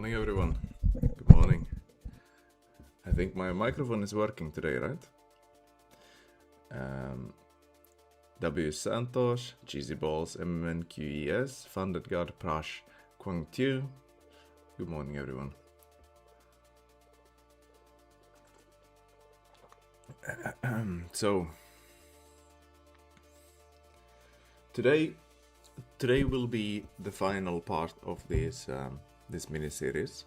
morning, everyone. Good morning. I think my microphone is working today, right? W. Santos, Cheesy Balls, MNQES, Funded God, Prash, Kwang Tu. Good morning, everyone. So, today will be the final part of this mini-series.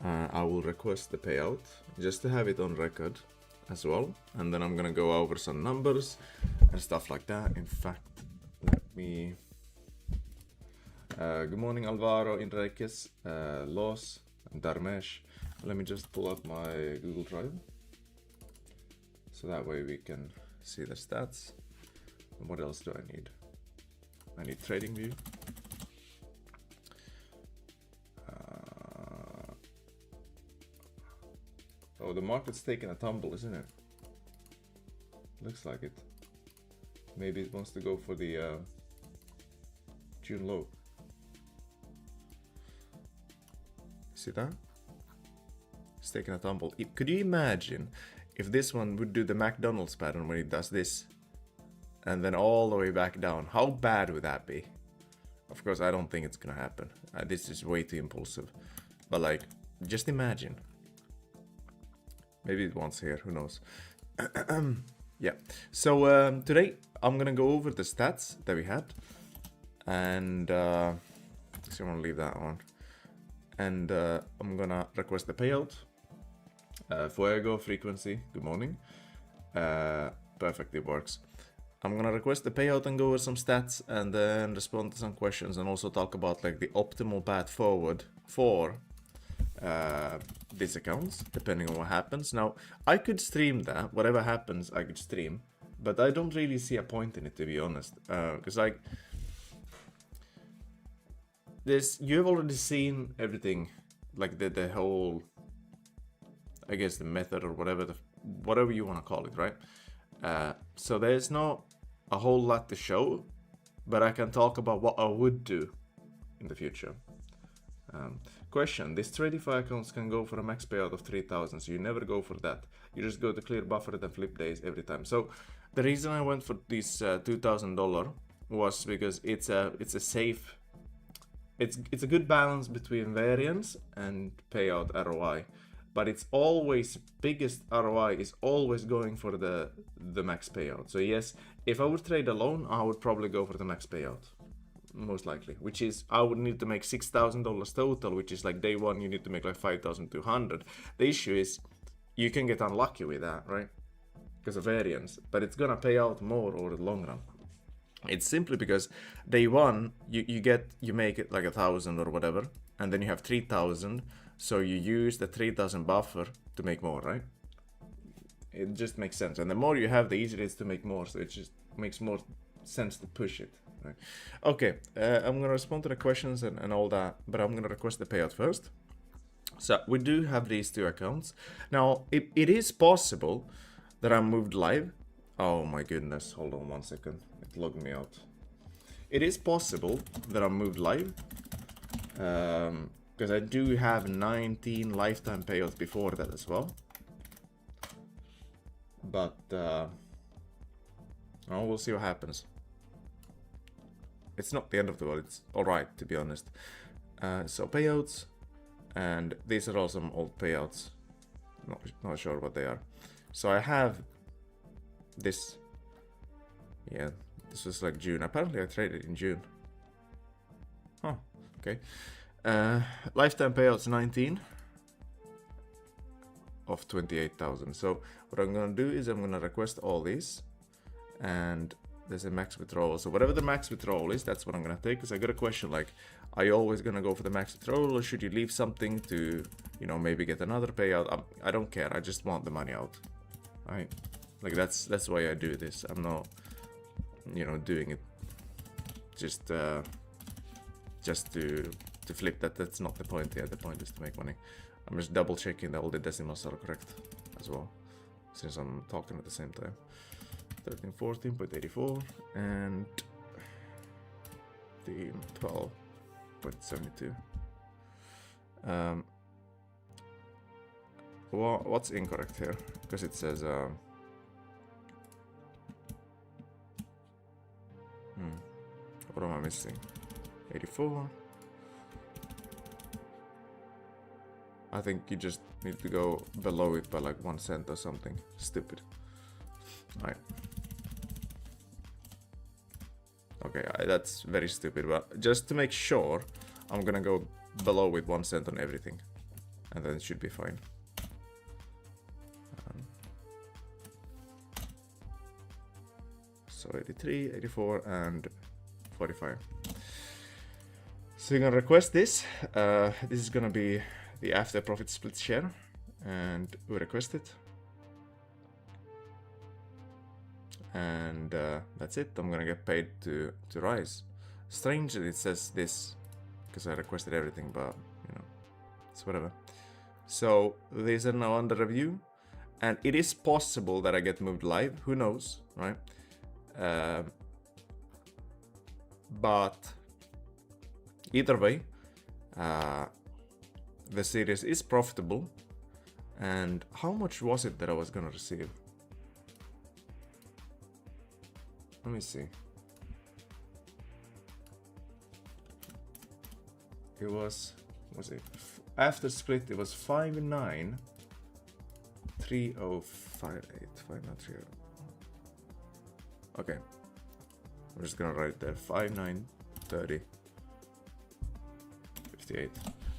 I will request the payout just to have it on record as well, and then I'm gonna go over some numbers and stuff like that. In fact, let me good morning, Alvaro, Enriquez, Los, and Darmesh. Let me just pull up my Google Drive so that way we can see the stats. And what else do I need? I need TradingView. Oh, the market's taking a tumble, isn't it? Looks like it. Maybe it wants to go for the June low. See that? It's taking a tumble. Could you imagine if this one would do the McDonald's pattern when it does this and then all the way back down? How bad would that be? Of course, I don't think it's gonna happen. This is way too impulsive. But like, just imagine. Maybe it wants here, who knows. Yeah, so today I'm gonna go over the stats that we had. And so I'm gonna leave that on. And I'm gonna request the payout. Fuego, frequency, good morning. Perfect, it works. I'm gonna request the payout and go over some stats and then respond to some questions and also talk about like the optimal path forward for these accounts, depending on what happens. Now, I could stream that, whatever happens, I could stream, but I don't really see a point in it, to be honest, because like, you've already seen everything, like the whole, I guess the method or whatever you want to call it, right? So there's not a whole lot to show, but I can talk about what I would do in the future. Question, these Tradify accounts can go for a max payout of 3,000, so you never go for that. You just go to clear buffer and flip days every time. So the reason I went for this $2,000 was because it's a safe, it's a good balance between variance and payout ROI. But it's always, biggest ROI is always going for the max payout. So yes, if I would trade alone, I would probably go for the max payout. Most likely, which is I would need to make $6,000 total, which is like day one you need to make like 5,200. The issue is you can get unlucky with that, right? Because of variance, but it's gonna pay out more over the long run. It's simply because day one you make it like 1,000 or whatever, and then you have 3,000, so you use the 3,000 buffer to make more, right? It just makes sense, and the more you have, the easier it is to make more, so it just makes more sense to push it. Right. Okay, I'm gonna respond to the questions and all that, but I'm gonna request the payout first. So we do have these two accounts. Now, it is possible that I moved live. Oh my goodness, hold on 1 second. It logged me out. It is possible that I moved live, because I do have 19 lifetime payouts before that as well. But, we'll see what happens. It's not the end of the world, it's alright, to be honest. So payouts, and these are all some old payouts. Not sure what they are. So I have this. Yeah, this was like June. Apparently I traded in June. Huh, okay. Lifetime payouts 19 of 28,000. So what I'm gonna do is I'm gonna request all these, and there's a max withdrawal. So whatever the max withdrawal is, that's what I'm gonna take. Because I got a question like, are you always gonna go for the max withdrawal, or should you leave something to, you know, maybe get another payout? I don't care. I just want the money out. Right? Like that's why I do this. I'm not, you know, doing it just to flip that. That's not the point here. The point is to make money. I'm just double checking that all the decimals are correct as well, since I'm talking at the same time. 1314.84 and 12.72. What's incorrect here? Because it says what am I missing? 84. I think you just need to go below it by like 1 cent or something stupid. Alright. Okay, that's very stupid, but just to make sure, I'm gonna go below with 1 cent on everything, and then it should be fine. So 83, 84, and 45. So you're gonna request this. This is gonna be the after profit split share, and we request it. And that's it. I'm gonna get paid to Rise. Strangely, it says this because I requested everything, but you know, it's whatever. So these are now under review, and it is possible that I get moved live. Who knows, right? But either way, the series is profitable. And how much was it that I was gonna receive? Let me see. It was it after split? It was 5930585930. Okay, I'm just gonna write it there. 593058.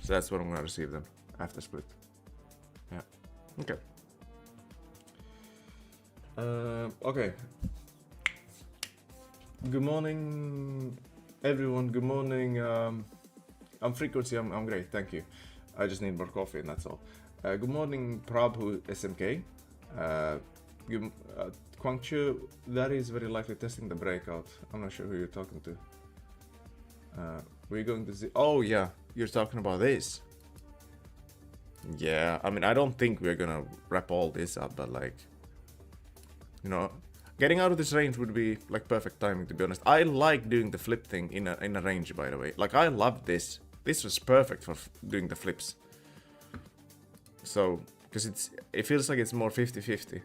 So that's what I'm gonna receive then after split. Yeah. Okay. Okay. Good morning, everyone. Good morning. I'm Frequency. I'm great. Thank you. I just need more coffee, and that's all. Good morning, Prabhu SMK. Kwangchu, that is very likely testing the breakout. I'm not sure who you're talking to. We're going to see. Oh yeah, you're talking about this. Yeah, I mean, I don't think we're gonna wrap all this up, but like, you know, getting out of this range would be like perfect timing, to be honest. I like doing the flip thing in a range, by the way. Like, I love this. This was perfect for doing the flips. So, because it feels like it's more 50-50.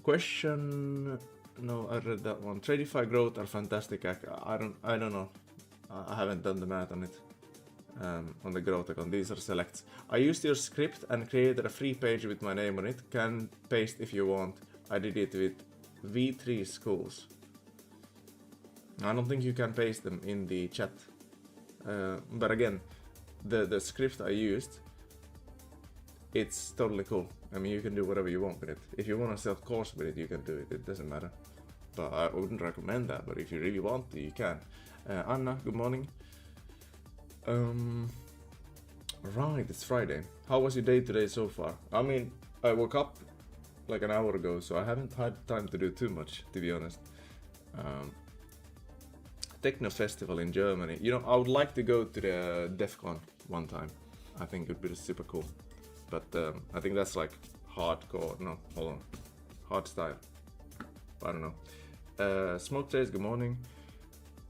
Question. No, I read that one. Tradify growth are fantastic. I don't know. I haven't done the math on it. On the growth account. These are selects. I used your script and created a free page with my name on it. Can paste if you want. I did it with V3 schools. I don't think you can paste them in the chat. But again, the script I used, it's totally cool. I mean, you can do whatever you want with it. If you want to sell course with it, you can do it. It doesn't matter. But I wouldn't recommend that. But if you really want to, you can. Anna, good morning. Right, it's Friday. How was your day today so far? I mean, I woke up like an hour ago, so I haven't had time to do too much, to be honest. Techno festival in Germany. You know, I would like to go to the DEF CON one time. I think it would be super cool. But I think that's like hardcore. No, hold on. Hard style. I don't know. Smoke Trace, good morning.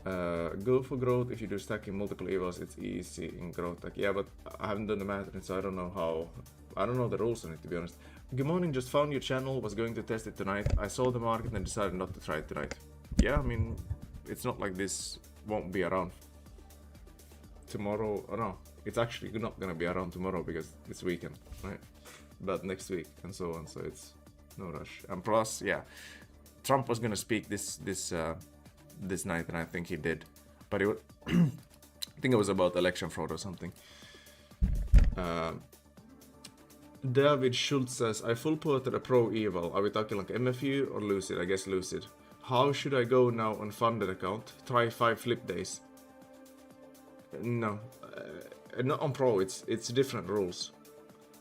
Go for growth. If you do stacking multiple evals, it's easy in growth tech. Yeah, but I haven't done the math on it, so I don't know how. I don't know the rules on it, to be honest. Good morning. Just found your channel. Was going to test it tonight. I saw the market and decided not to try it tonight. Yeah, I mean, it's not like this won't be around tomorrow. Oh no, it's actually not gonna be around tomorrow because it's weekend, right? But next week and so on. So it's no rush. And plus, yeah, Trump was gonna speak this night, and I think he did, but I think it was about election fraud or something. David Schultz says, I full ported a pro eval. Are we talking like MFU or Lucid? I guess Lucid. How should I go now on funded account? Try 5 flip days. No, not on pro. It's different rules.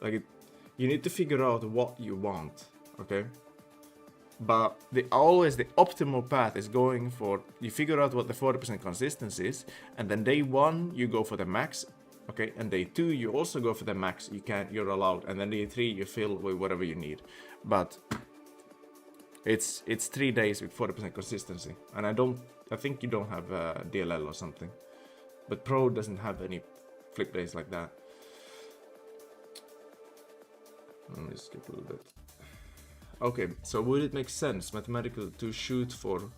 Like you need to figure out what you want. Okay. But the optimal path is going for, you figure out what the 40% consistency is, and then day 1 you go for the max, okay, and day 2 you also go for the max, you're allowed, and then day 3 you fill with whatever you need. But it's 3 days with 40% consistency, and I think you don't have DLL or something. but Pro doesn't have any flip days like that. Let me skip a little bit. Okay, so would it make sense mathematically to shoot for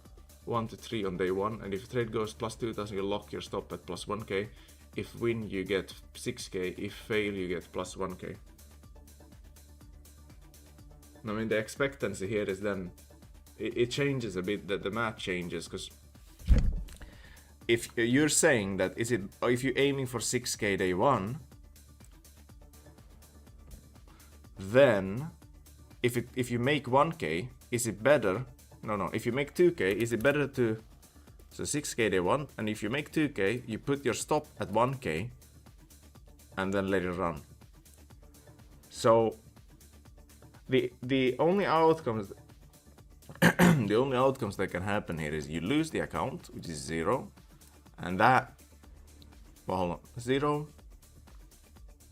1 to 3 on day 1, and if trade goes plus 2000 you lock your stop at plus 1k, if win you get 6k, if fail you get plus 1k. I mean the expectancy here is then, it changes a bit, that the math changes, because if you're saying that if you're aiming for 6k day 1, then if you make 1k, is it better? No, if you make 2k, is it better to, so 6k day 1, and if you make 2k, you put your stop at 1k and then let it run. So the only outcomes the only outcomes that can happen here is you lose the account, which is 0, and that, well, hold on, 0,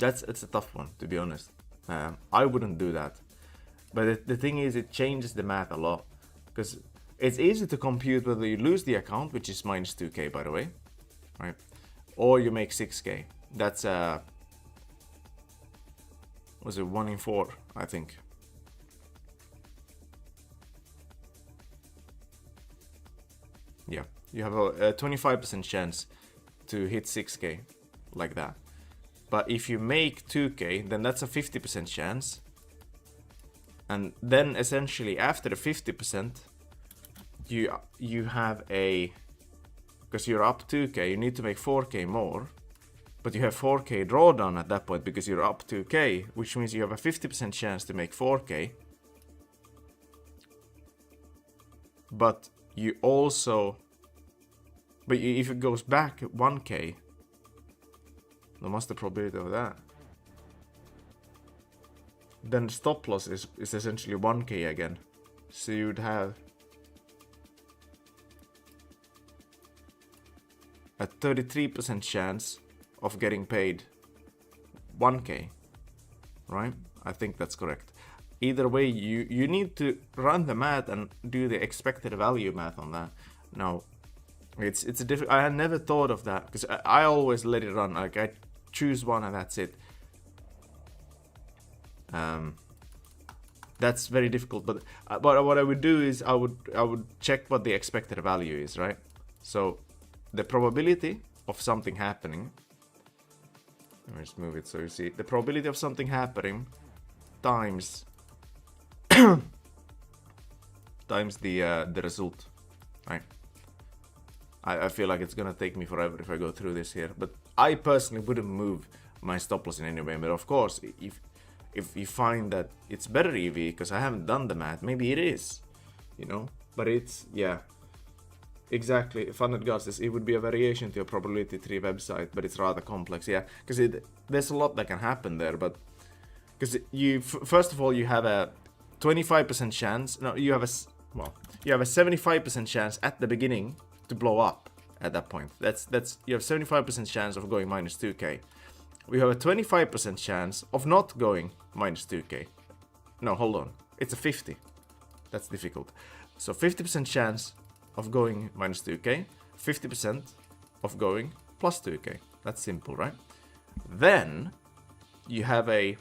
it's a tough one, to be honest. I wouldn't do that, but the thing is, it changes the math a lot, because it's easy to compute whether you lose the account, which is minus 2k by the way, right, or you make 6k. That's was it 1 in 4, I think. Yeah, you have a 25% chance to hit 6k like that. But if you make 2k, then that's a 50% chance. And then essentially after the 50%, you have a, because you're up 2k, you need to make 4k more. But you have 4k drawdown at that point because you're up 2k, which means you have a 50% chance to make 4k. But you also, if it goes back 1k, what's the probability of that? Then the stop loss is essentially 1k again. So you'd have a 33% chance of getting paid 1k, right? I think that's correct. Either way, you need to run the math and do the expected value math on that. Now, it's a different. I had never thought of that because I always let it run. Like I choose one and that's it. That's very difficult. But what I would do is I would check what the expected value is, right? So the probability of something happening. Let me just move it so you see the probability of something happening times times the result, right? I feel like it's gonna take me forever if I go through this here, but I personally wouldn't move my stop loss in any way. But of course, if you find that it's better EV, because I haven't done the math, maybe it is, you know. But it's, yeah, exactly. Funded Gods says it would be a variation to a probability tree website, but it's rather complex. Yeah, because there's a lot that can happen there. But because you first of all you have a 25% chance. No, you have a 75% chance at the beginning to blow up at that point. That's you have 75% chance of going minus 2k. We have a 25% chance of not going minus 2k. No, hold on. It's a 50. That's difficult. So 50% chance of going minus 2k, 50% of going plus 2k. That's simple, right? Then you have a,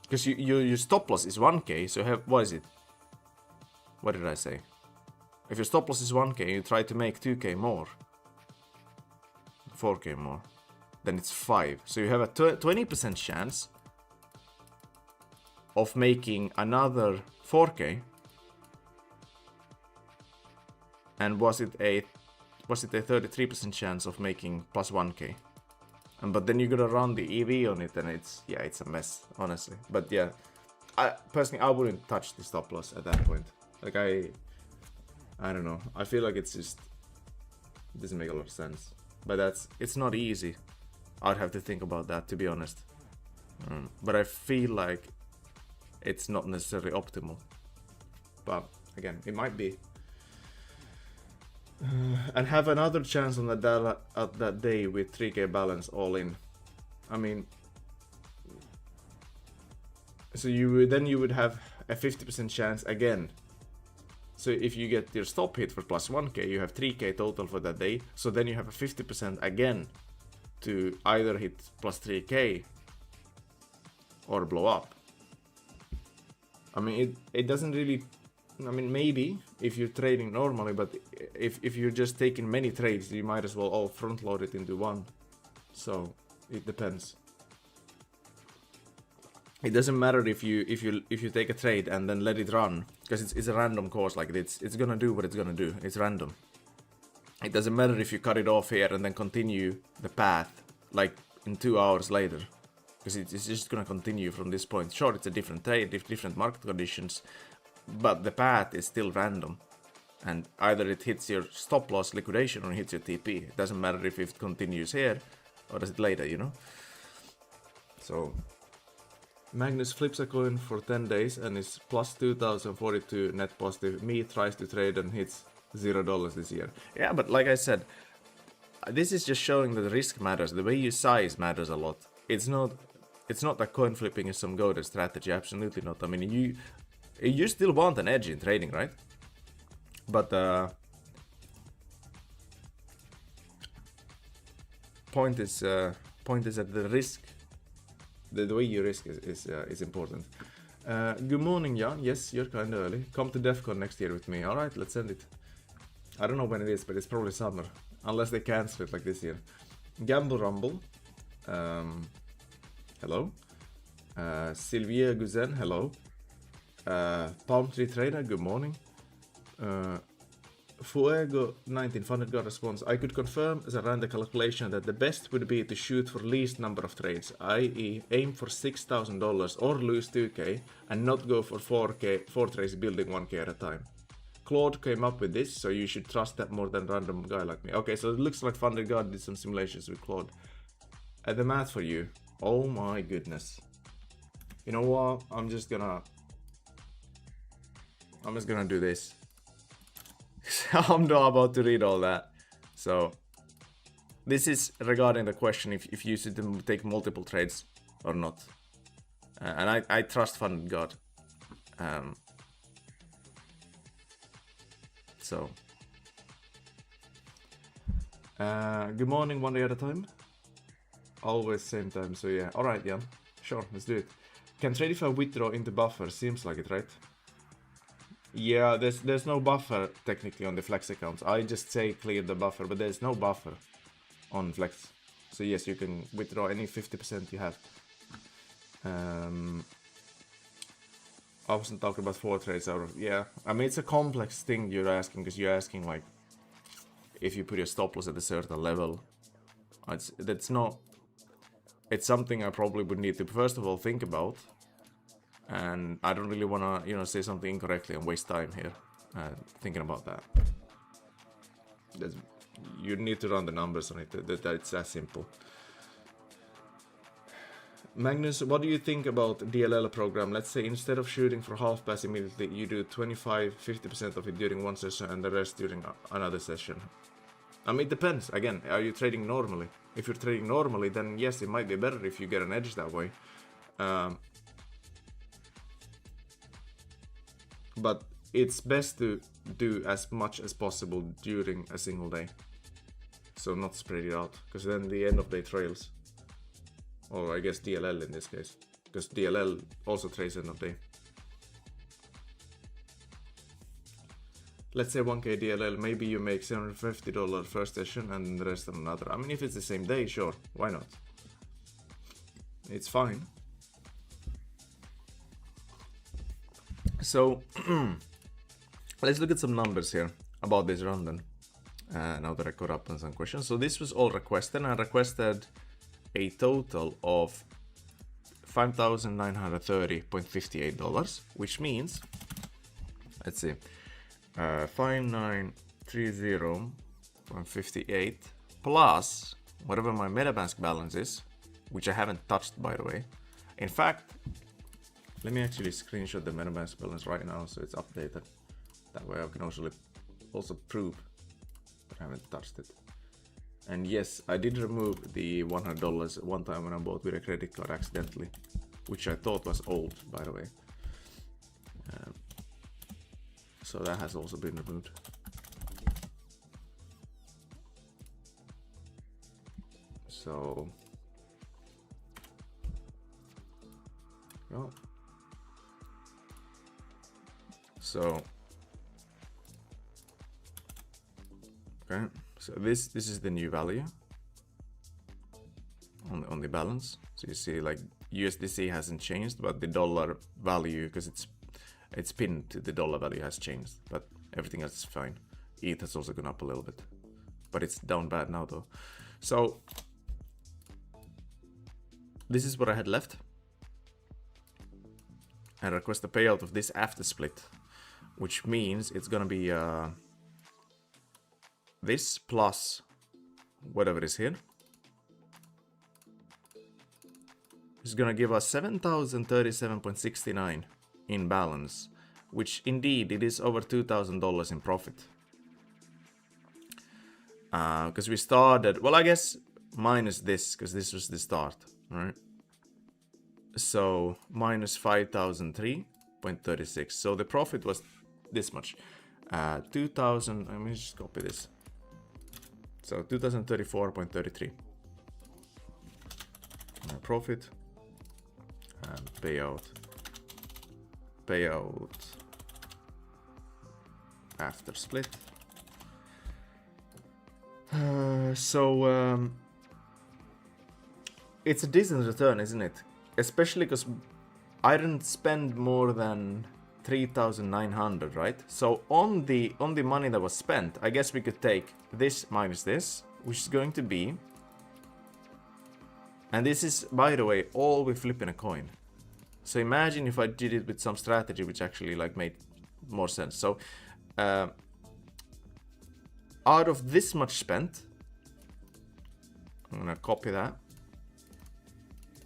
because your stop loss is 1k, so you have, what is it? What did I say? If your stop loss is 1k, you try to make 2k more, 4k more, then it's 5. So you have a 20% chance of making another 4k. And was it a 33% chance of making plus 1k? But then you're gonna run the EV on it, and it's a mess, honestly. But yeah, I wouldn't touch the stop loss at that point. Like I don't know. I feel like it's just, it doesn't make a lot of sense. But it's not easy. I'd have to think about that, to be honest. But I feel like it's not necessarily optimal. But again, it might be. And have another chance on that day with 3k balance all in. I mean, so you would have a 50% chance again. So if you get your stop hit for plus 1k, you have 3k total for that day. So then you have a 50% again to either hit plus 3k or blow up. I mean, it doesn't really, I mean, maybe if you're trading normally, but if you're just taking many trades, you might as well all front load it into one. So it depends. It doesn't matter if you take a trade and then let it run, because it's a random course. Like it's gonna do what it's gonna do. It's random. It doesn't matter if you cut it off here and then continue the path like in 2 hours later, because it's just gonna continue from this point. Sure, it's a different trade, different market conditions, but the path is still random, and either it hits your stop loss liquidation or it hits your TP. It doesn't matter if it continues here or does it later, you know. So Magnus flips a coin for 10 days and is plus 2042 net positive. Me tries to trade and hits $0 this year. Yeah, but like I said, this is just showing that the risk matters. The way you size matters a lot. It's not that coin flipping is some goated strategy. Absolutely not. I mean, you still want an edge in trading, right? But point is that the risk, the way you risk is important. Good morning, Jan. Yes, you're kind of early. Come to DEF CON next year with me. All right, let's send it. I don't know when it is, but it's probably summer, unless they cancel it like this year. Gamble Rumble. Hello. Sylvia Guzen. Hello. Palm Tree Trader. Good morning. Fuego 1900 got response. I could confirm as I ran the calculation that the best would be to shoot for least number of trades, i.e. aim for $6,000 or lose 2k and not go for 4 trades building 1k at a time. Claude came up with this, so you should trust that more than random guy like me. Okay, so it looks like Thunder God did some simulations with Claude. And the math for you. Oh my goodness. You know what? I'm just gonna do this. I'm not about to read all that. So this is regarding the question if you should take multiple trades or not. And I trust Fun God. So good morning, one day at a time. Always same time, so yeah. Alright, Jan. Sure, let's do it. Can trade if I withdraw into buffer? Seems like it, right? Yeah, there's no buffer technically on the Flex accounts. I just say clear the buffer, but there's no buffer on Flex. So yes, you can withdraw any 50% you have. I wasn't talking about 4 trades out of, yeah. I mean, it's a complex thing you're asking, because you're asking like, if you put your stop loss at a certain level. It's something I probably would need to first of all think about. And I don't really want to, say something incorrectly and waste time here thinking about that. You need to run the numbers on it. It's that simple. Magnus, what do you think about DLL program? Let's say instead of shooting for half pass immediately, you do 25-50% of it during one session and the rest during another session. I mean, it depends. Again, are you trading normally? If you're trading normally, then yes, it might be better if you get an edge that way. But it's best to do as much as possible during a single day. So not spread it out, because then the end of day trails. Or I guess DLL in this case, because DLL also trades end of day. Let's say 1k DLL, maybe you make $750 first session and the rest on another. I mean, if it's the same day, sure, why not? It's fine. So, let's look at some numbers here about this run then. Now that I caught up on some questions. So this was all requested, and I requested a total of $5,930.58, which means, let's see, 5,930.58 plus whatever my MetaMask balance is, which I haven't touched, by the way. In fact, let me actually screenshot the MetaMask balance right now so it's updated. That way I can also prove that I haven't touched it. And yes, I did remove the $100 one time when I bought with a credit card accidentally, which I thought was old, by the way. so that has also been removed. So, oh. So, okay. So this is the new value on the balance. So you see, like USDC hasn't changed, but the dollar value, because it's pinned to the dollar value, has changed. But everything else is fine. ETH has also gone up a little bit, but it's down bad now though. So this is what I had left. I request a payout of this after split, which means it's gonna be this plus whatever is here. It's gonna give us 7,037.69 in balance, which indeed it is over $2,000 in profit. Because we started, well, I guess minus this, because this was the start, right? So minus 5,003.36. So the profit was this much. 2,000. Let me just copy this. So 2,034.33. Profit and payout. Payout after split. So it's a decent return, isn't it? Especially because I didn't spend more than 3,900, right? So on the money that was spent, I guess we could take this minus this, which is going to be, and this is, by the way, all with flipping a coin. So imagine if I did it with some strategy which actually like made more sense. So out of this much spent, I'm gonna copy that,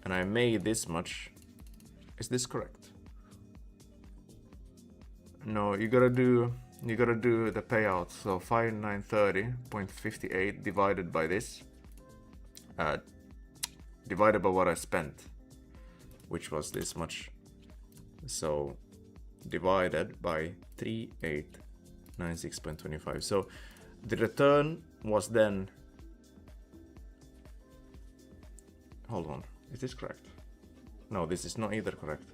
and I made this much. Is this correct? No, you gotta do the payout. So 5,930.58 divided by this, divided by what I spent, which was this much. So divided by 3,896.25. So the return was then, hold on, is this correct? No, this is not either correct.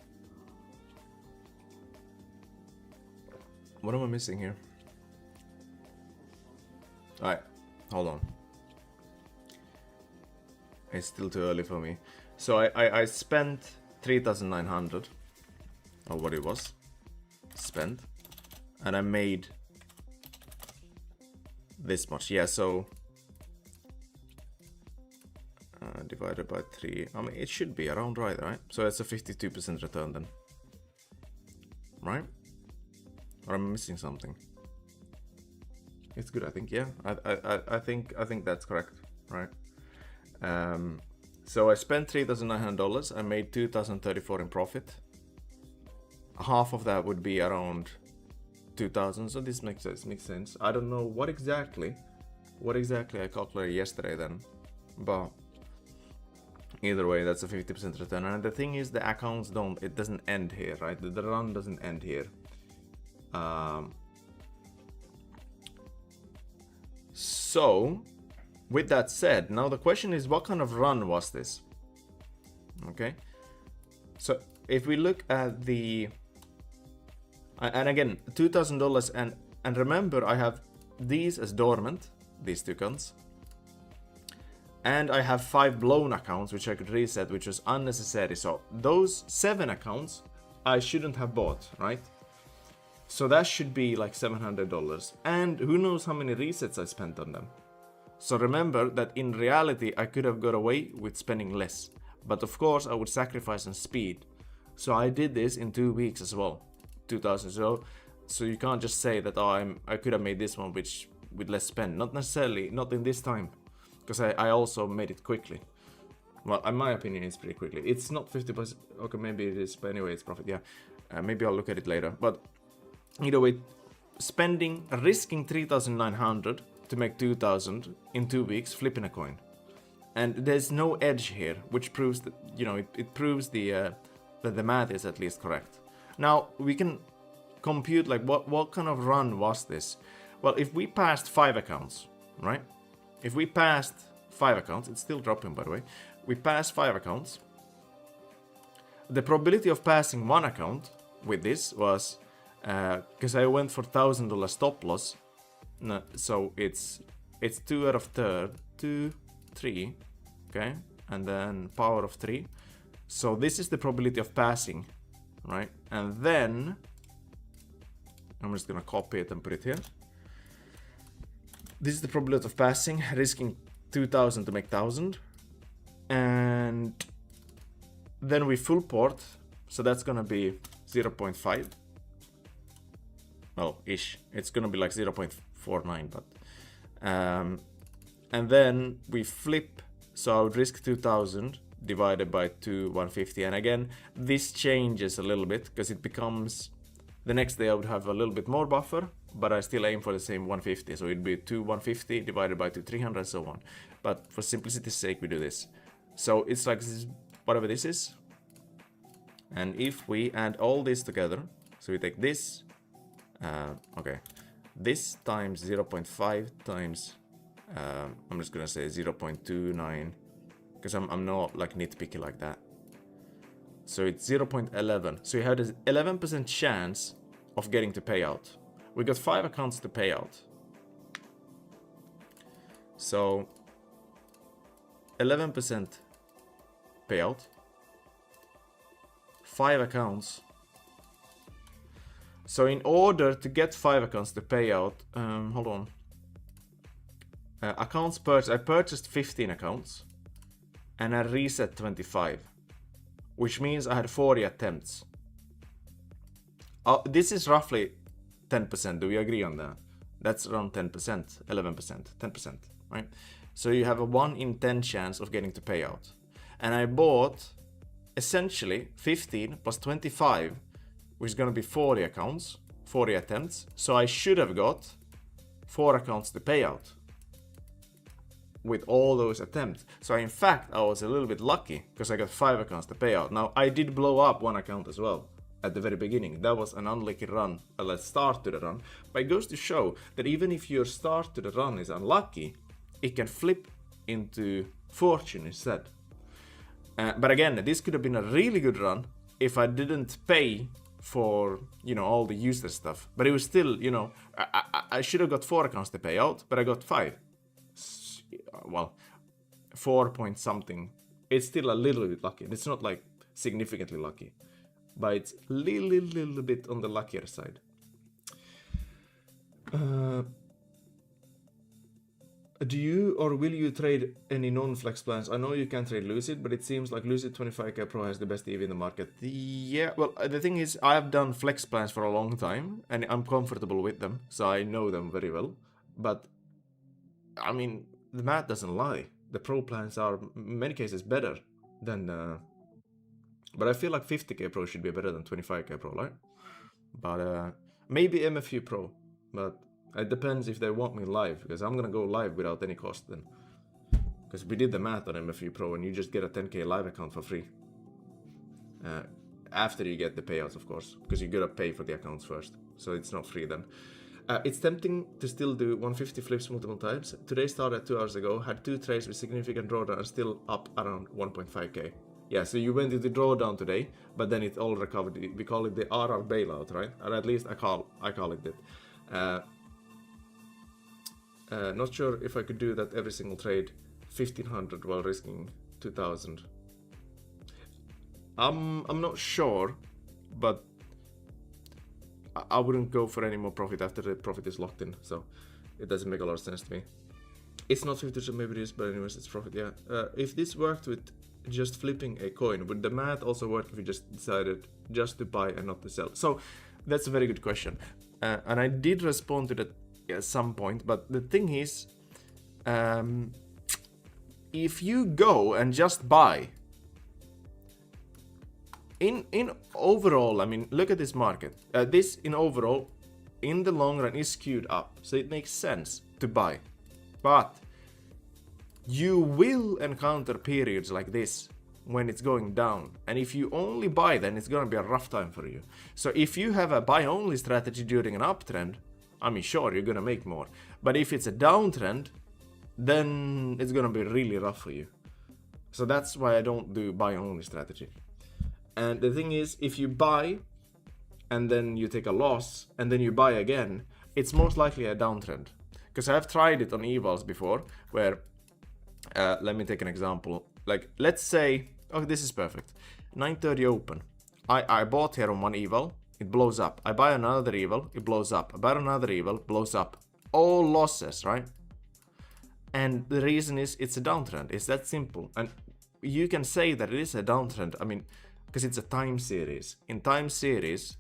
What am I missing here? Alright, hold on. It's still too early for me. So I spent 3,900, or what it was spent, and I made this much. Yeah, so divided by 3. I mean, it should be around right? So it's a 52% return then, right? Or am I missing something? It's good, I think. Yeah, I think that's correct, right? So I spent $3,900. I made $2,034 in profit. Half of that would be around 2,000. So this makes sense. I don't know what exactly I calculated yesterday then, but either way, that's a 50% return. And the thing is, the accounts it doesn't end here, right? The run doesn't end here. So with that said, now the question is, what kind of run was this? Okay, so if we look at the, and again, $2,000, and remember, I have these as dormant, these two accounts, and I have 5 blown accounts which I could reset, which was unnecessary. So those 7 accounts I shouldn't have bought, right? So that should be like $700, and who knows how many resets I spent on them. So remember that in reality I could have got away with spending less, but of course I would sacrifice on speed. So I did this in 2 weeks as well, 2,000. So you can't just say that, oh, I could have made this one with less spend. Not necessarily, not in this time, because I also made it quickly. Well, in my opinion, it's pretty quickly. It's not 50%. Okay, maybe it is, but anyway, it's profit. Yeah, maybe I'll look at it later. But either way, risking 3,900 to make 2,000 in 2 weeks, flipping a coin, and there's no edge here, which proves that, you know, it proves that the math is at least correct. Now we can compute like what kind of run was this. Well, if we passed 5 accounts, right? If we passed 5 accounts, it's still dropping by the way. We passed 5 accounts. The probability of passing 1 account with this was, because I went for $1,000 stop loss, no, so it's 2 out of third, 2, 3, okay, and then power of 3. So this is the probability of passing, right? And then I'm just gonna copy it and put it here. This is the probability of passing, risking 2,000 to make 1,000, and then we full port, so that's gonna be 0.5. Well, ish. It's gonna be like 0.49, but and then we flip. So I would risk 2,000 divided by 150, and again this changes a little bit because it becomes the next day I would have a little bit more buffer, but I still aim for the same 150. So it'd be 150 divided by 300 and so on. But for simplicity's sake, we do this. So it's like this, whatever this is. And if we add all this together, so we take this, okay, this times 0.5 times, I'm just gonna say 0.29, because I'm not like nitpicky like that. So it's 0.11. So you have this 11% chance of getting to payout. We got 5 accounts to pay out. So 11% payout. 5 accounts. So in order to get 5 accounts to pay out, hold on. Accounts purchased, I purchased 15 accounts and I reset 25, which means I had 40 attempts. This is roughly 10%. Do we agree on that? That's around 10%, 11%, 10%, right? So you have a 1 in 10 chance of getting to payout. And I bought essentially 15 plus 25, which is going to be 40 accounts, 40 attempts. So I should have got 4 accounts to pay out with all those attempts. So in fact, I was a little bit lucky because I got 5 accounts to pay out. Now I did blow up 1 account as well at the very beginning. That was an unlucky run, a start to the run. But it goes to show that even if your start to the run is unlucky, it can flip into fortune instead. But again, this could have been a really good run if I didn't pay for, you know, all the useless stuff. But it was still, you know, I should have got 4 accounts to pay out, but I got 5. Well, 4 point something. It's still a little bit lucky. It's not like significantly lucky, but it's a little bit on the luckier side. Do you or will you trade any non-flex plans? I know you can trade Lucid, but it seems like Lucid 25k Pro has the best EV in the market. Yeah, well, the thing is, I've done flex plans for a long time, and I'm comfortable with them, so I know them very well. But, I mean, the math doesn't lie. The Pro plans are, in many cases, better than... but I feel like 50k Pro should be better than 25k Pro, right? But, maybe MFU Pro, but... It depends if they want me live, because I'm gonna go live without any cost then. Because we did the math on MFU Pro and you just get a 10k live account for free. After you get the payouts, of course, because you gotta pay for the accounts first. So it's not free then. It's tempting to still do 150 flips multiple times. Today started 2 hours ago, had 2 trades with significant drawdown and still up around 1.5k. Yeah, so you went into drawdown today, but then it all recovered. We call it the RR bailout, right? Or at least I call it that. Not sure if I could do that every single trade, 1500 while risking 2000. I'm not sure, but I wouldn't go for any more profit after the profit is locked in, so it doesn't make a lot of sense to me. It's not 50%, maybe it is, but anyways, it's profit, yeah. If this worked with just flipping a coin, would the math also work if you just decided just to buy and not to sell? So that's a very good question, and I did respond to that at some point, but the thing is, if you go and just buy, in overall, I mean, look at this market. This in overall, in the long run, is skewed up, so it makes sense to buy. But you will encounter periods like this when it's going down. And if you only buy, then it's gonna be a rough time for you. So if you have a buy only strategy during an uptrend, I mean, sure, you're gonna make more. But if it's a downtrend, then it's gonna be really rough for you. So that's why I don't do buy only strategy. And the thing is, if you buy and then you take a loss and then you buy again, it's most likely a downtrend. Because I've tried it on evals before, where, let me take an example. Like, let's say, oh, this is perfect. 9:30 open. I bought here on one eval, it blows up. I buy another eval, it blows up. I buy another eval, blows up. All losses, right? And the reason is it's a downtrend. It's that simple. And you can say that it is a downtrend. I mean, because it's a time series. In time series,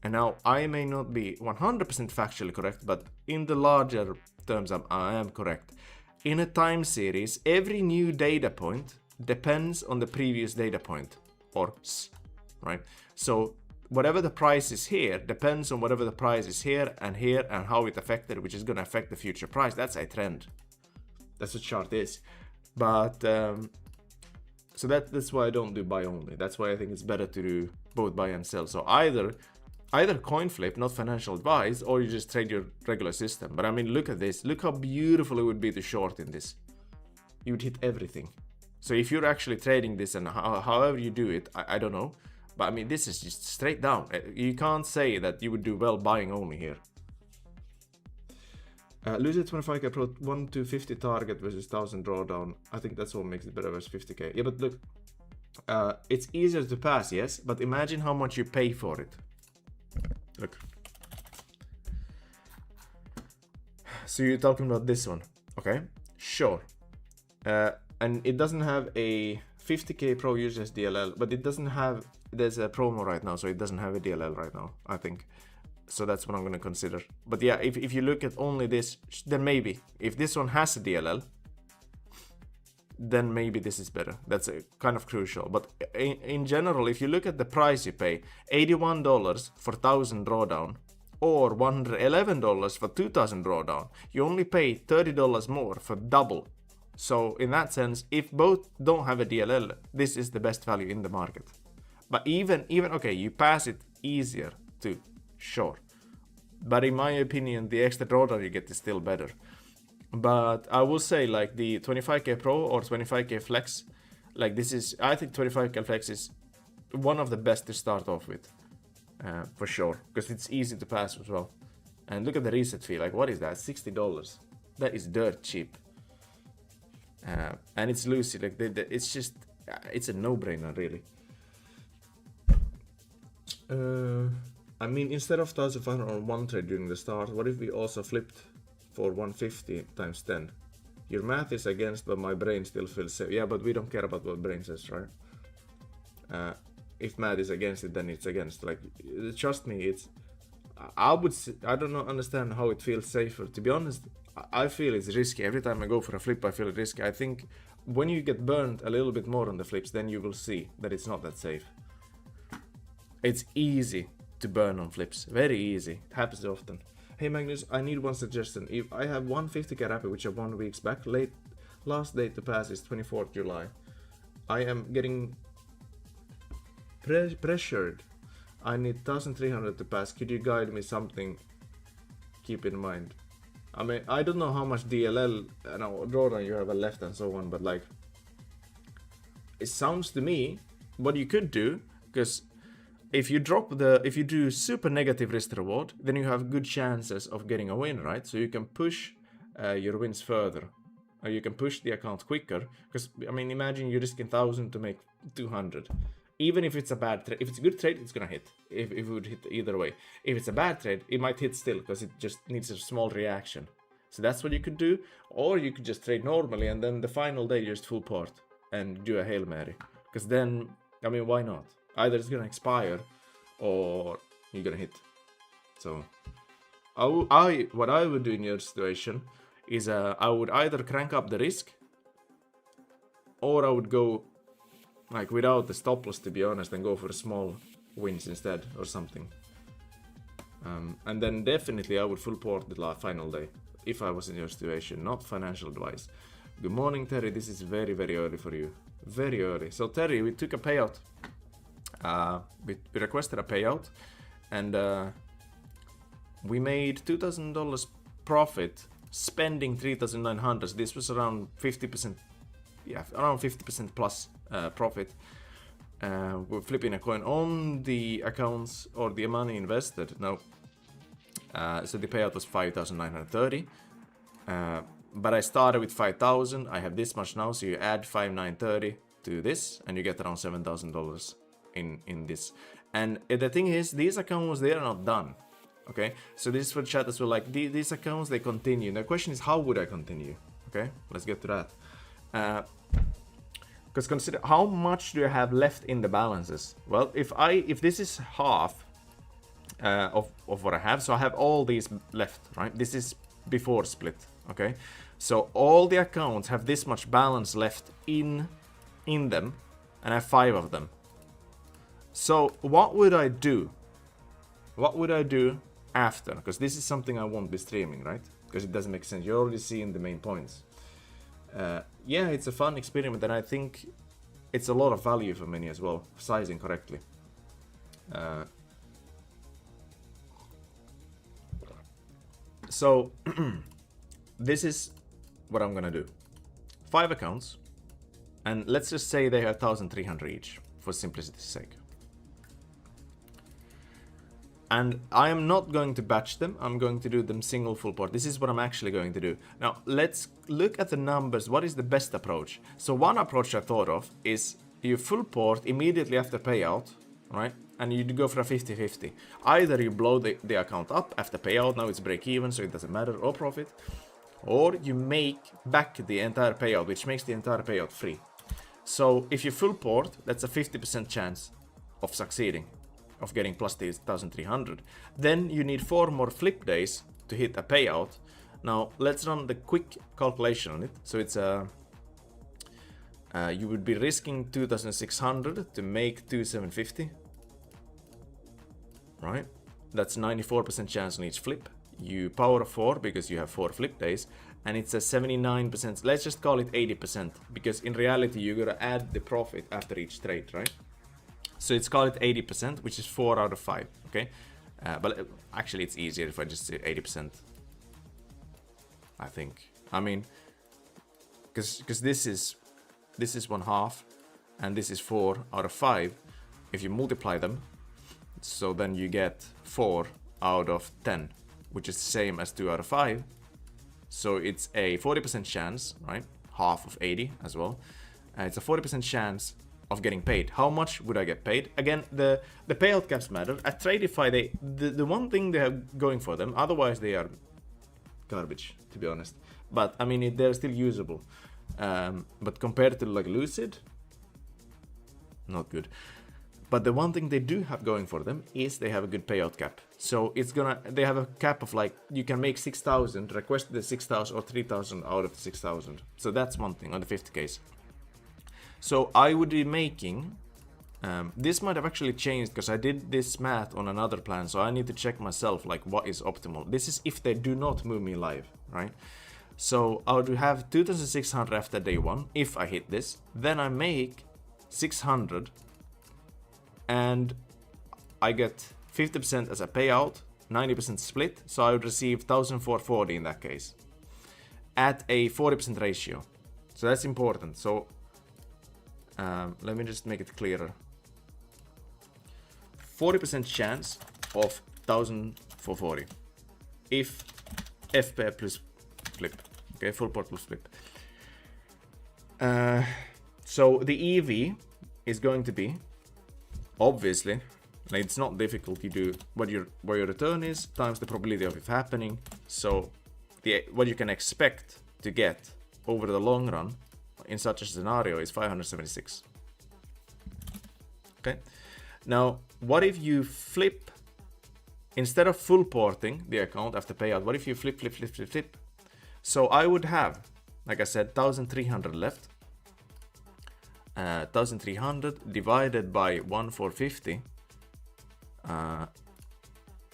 and now I may not be 100% factually correct, but in the larger terms, I am correct. In a time series, every new data point depends on the previous data point, or S, right? So whatever the price is here depends on whatever the price is here and how it affected, which is going to affect the future price. That's a trend. That's what chart is. But so that's why I don't do buy only. That's why I think it's better to do both buy and sell. So either coin flip, not financial advice, or you just trade your regular system. But I mean, look at this. Look how beautiful it would be to short in this. You would hit everything. So if you're actually trading this, and however you do it, I don't know. But I mean, this is just straight down. You can't say that you would do well buying only here. Lucid 25k Pro 1 to 50 target versus 1000 drawdown. I think that's what makes it better versus 50k. Yeah, but look, it's easier to pass, yes, but imagine how much you pay for it. Look. So you're talking about this one, okay? Sure. And it doesn't have a 50k Pro uses DLL, but it doesn't have, there's a promo right now, so it doesn't have a DLL right now, I think. So that's what I'm going to consider. But yeah, if you look at only this, then maybe. If this one has a DLL, then maybe this is better. That's kind of crucial. But in general, if you look at the price you pay, $81 for 1000 drawdown, or $111 for 2000 drawdown, you only pay $30 more for double. So in that sense, if both don't have a DLL, this is the best value in the market. But even okay, you pass it easier too, sure. But in my opinion, the extra drawdown you get is still better. But I will say, like, the 25k Pro or 25k Flex, like, this is, I think 25k Flex is one of the best to start off with, for sure, because it's easy to pass as well. And look at the reset fee, like, what is that? $60. That is dirt cheap. And it's Lucid, like, it's just, it's a no-brainer, really. I mean, instead of 1500 on one trade during the start, what if we also flipped for 150 times 10? Your math is against, but my brain still feels safe. Yeah, but we don't care about what brain says, right? If math is against it, then it's against. Like, trust me, it's, I don't understand how it feels safer. To be honest, I feel it's risky. Every time I go for a flip, I feel it risky. I think when you get burned a little bit more on the flips, then you will see that it's not that safe. It's easy to burn on flips, very easy. It happens often. Hey Magnus, I need one suggestion. If I have 150k rapid, which I won weeks back, last date to pass is 24th July. I am getting pressured. I need 1300 to pass. Could you guide me something? Keep in mind. I mean, I don't know how much DLL and drawdown you have left and so on, but like, it sounds to me what you could do, because if you do super negative risk reward, then you have good chances of getting a win, right? So you can push your wins further, or you can push the account quicker. Because I mean, imagine you're risking 1000 to make 200. Even if it's a bad trade, if it's a good trade, it's gonna hit. If it would hit either way. If it's a bad trade, it might hit still because it just needs a small reaction. So that's what you could do, or you could just trade normally and then the final day just full port and do a Hail Mary. Because then, I mean, why not? Either it's gonna expire or you're gonna hit. So what I would do in your situation is I would either crank up the risk, or I would go like without the stop loss, to be honest, and go for small wins instead or something. And then definitely I would full port the final day if I was in your situation. Not financial advice, Good morning, Terry. This is very, very early for you. Very early. So, Terry, we took a payout. We requested a payout, and we made $2,000 profit, spending 3,900. So this was around 50%. Yeah, around 50% plus profit. We're flipping a coin on the accounts or the money invested. Now, so the payout was 5,930. But I started with 5,000. I have this much now, so you add 5,930 to this, and you get around $7,000 in this. And the thing is, these accounts, they are not done. Okay, so this is for chat as well. Like these accounts, they continue. The question is, how would I continue? Okay, let's get to that. Because consider how much do I have left in the balances. Well, if this is half of what I have, so I have all these left, right? This is before split. Okay, so all the accounts have this much balance left in them, and I have 5 of them. So what would I do? What would I do after? Because this is something I won't be streaming, right? Because it doesn't make sense. You're already seeing the main points. Yeah, it's a fun experiment, and I think it's a lot of value for many as well, sizing correctly. So this is what I'm gonna do. 5 accounts, and let's just say they have 1,300 each, for simplicity's sake. And I am not going to batch them, I'm going to do them single full port. This is what I'm actually going to do. Now, let's look at the numbers. What is the best approach? So one approach I thought of is you full port immediately after payout, right? And you go for a 50-50. Either you blow the account up after payout, now it's break even, so it doesn't matter, or profit. Or you make back the entire payout, which makes the entire payout free. So if you full port, that's a 50% chance of succeeding, of getting plus 1,300. Then you need 4 more flip days to hit a payout. Now let's run the quick calculation on it. So it's you would be risking 2,600 to make 2,750. Right? That's 94% chance on each flip. You power 4 because you have 4 flip days, and it's a 79%. Let's just call it 80%, because in reality you gotta add the profit after each trade, right? So it's called it 80%, which is 4 out of 5. Okay, but actually it's easier if I just say 80%. I think. I mean, because this is 1/2, and this is 4 out of 5. If you multiply them, so then you get 4 out of 10, which is the same as 2 out of 5. So it's a 40% chance, right? Half of 80 as well. It's a 40% chance of getting paid. How much would I get paid? Again, the payout caps matter. At Tradeify, the one thing they have going for them, otherwise they are garbage, to be honest. But I mean, they're still usable. But compared to like Lucid, not good. But the one thing they do have going for them is they have a good payout cap. So they have a cap of like, you can make 6,000, request the 6,000 or 3,000 out of the 6,000. So that's one thing on the 50 case. So I would be making, this might have actually changed because I did this math on another plan. So I need to check myself, like what is optimal. This is if they do not move me live, right? So I would have 2,600 after day 1, if I hit this. Then I make 600. And I get 50% as a payout, 90% split, so I would receive 1,440 in that case, at a 40% ratio. So that's important. So let me just make it clearer. 40% chance of 1,440 if FP plus flip. Okay, full port plus flip. So the EV is going to be, obviously, like, it's not difficult. You do what your return is times the probability of it happening. So what you can expect to get over the long run in such a scenario is 576. Okay. Now, what if you flip, instead of full porting the account after payout, what if you flip? So I would have, like I said, 1,300 left. 1,300 divided by 1,450,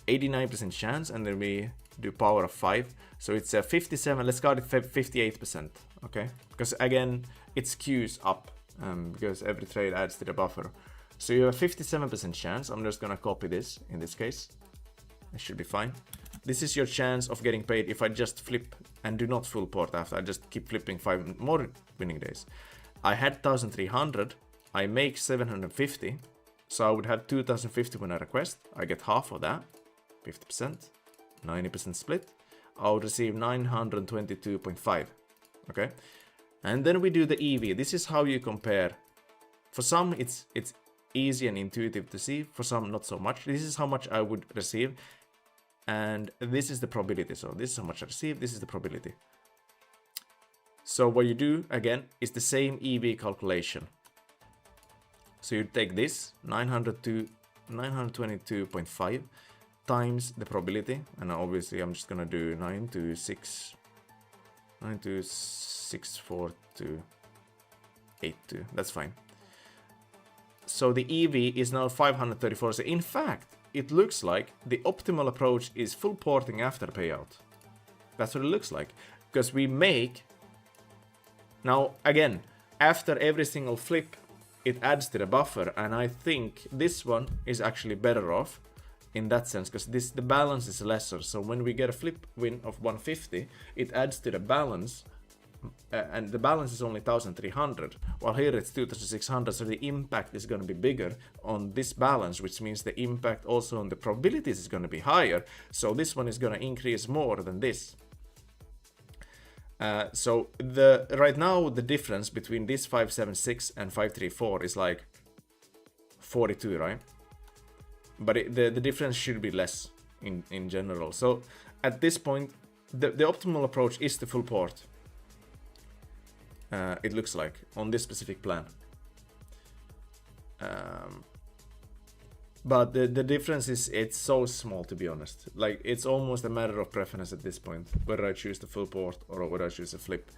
89% chance, and then we do power of 5, so it's a 57, let's call it 58% okay? Because again, it skews up because every trade adds to the buffer. So you have a 57% chance. I'm just gonna copy this in this case. It should be fine. This is your chance of getting paid if I just flip and do not full port after. I just keep flipping 5 more winning days. I had 1,300. I make 750. So I would have 2,050 when I request. I get half of that, 50%, 90% split. I would receive 922.5. Okay. And then we do the EV. This is how you compare. For some, it's easy and intuitive to see. For some, not so much. This is how much I would receive. And this is the probability. So this is how much I receive. This is the probability. So what you do, again, is the same EV calculation. So you take this, 922.5 times the probability. And obviously, I'm just going to do 9264282. That's fine. So the EV is now 534. So in fact, it looks like the optimal approach is full porting after payout. That's what it looks like. Because we make... Now, again, after every single flip, it adds to the buffer. And I think this one is actually better off in that sense. Because the balance is lesser. So when we get a flip win of 150, it adds to the balance. And the balance is only 1,300, while here it's 2,600, so the impact is going to be bigger on this balance, which means the impact also on the probabilities is going to be higher, so this one is going to increase more than this. So right now the difference between this 576 and 534 is like 42, right? But the difference should be less in general. So at this point, the optimal approach is the full port. It looks like on this specific plan. But the difference is it's so small, to be honest. Like, it's almost a matter of preference at this point, whether I choose the full port or whether I choose a flip.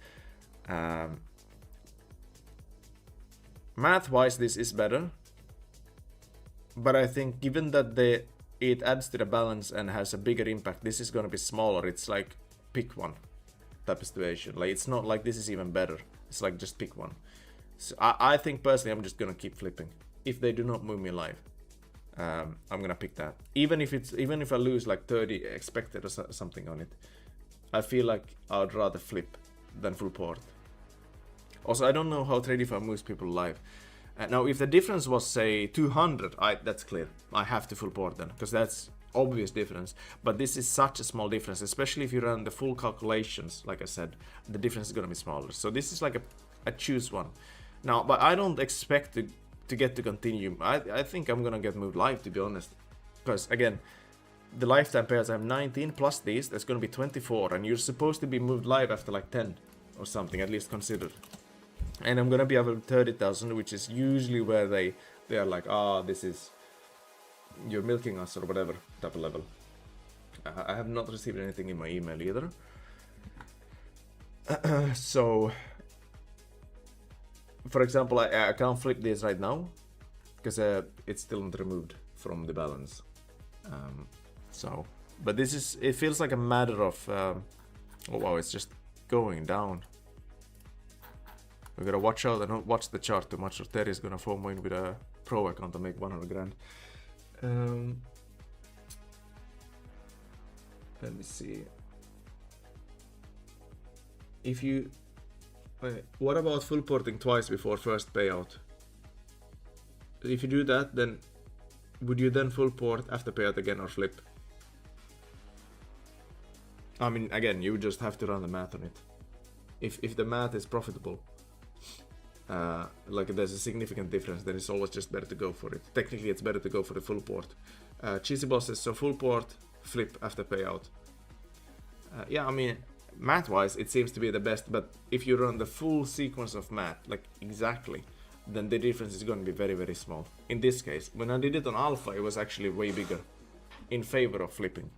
Math-wise, this is better. But I think given that it adds to the balance and has a bigger impact, this is going to be smaller. It's like pick one type of situation. Like, it's not like this is even better. It's like just pick one. So I think personally I'm just gonna keep flipping. If they do not move me live, I'm gonna pick that. Even if I lose like 30 expected or something on it, I feel like I'd rather flip than full port. Also, I don't know how Tradify moves people live. Now, if the difference was say 200, that's clear. I have to full port then, because that's obvious difference. But this is such a small difference, especially if you run the full calculations. Like I said, the difference is going to be smaller. So this is like a choose one. Now, but I don't expect to get to continue. I think I'm going to get moved live, to be honest. Because again, the lifetime payouts, I have 19 plus these, that's going to be 24. And you're supposed to be moved live after like 10 or something, at least considered. And I'm going to be over 30,000, which is usually where they are like, this is... you're milking us or whatever type of level. I have not received anything in my email either. So, for example, I can't flip this right now because it's still not removed from the balance. So, but this is, it feels like a matter of, oh wow, it's just going down. We gotta watch out and not watch the chart too much, or Terry's gonna FOMO in with a pro account and make 100 grand. Let me see. If you... what about full porting twice before first payout? If you do that, then would you then full port after payout again or flip? I mean, again, you just have to run the math on it. If the math is profitable, like there's a significant difference, then it's always just better to go for it. Technically, it's better to go for the full port. Cheesy Boss says, so full port, flip after payout. Yeah, I mean, math-wise, it seems to be the best, but if you run the full sequence of math, like exactly, then the difference is going to be very, very small. In this case, when I did it on alpha, it was actually way bigger in favor of flipping,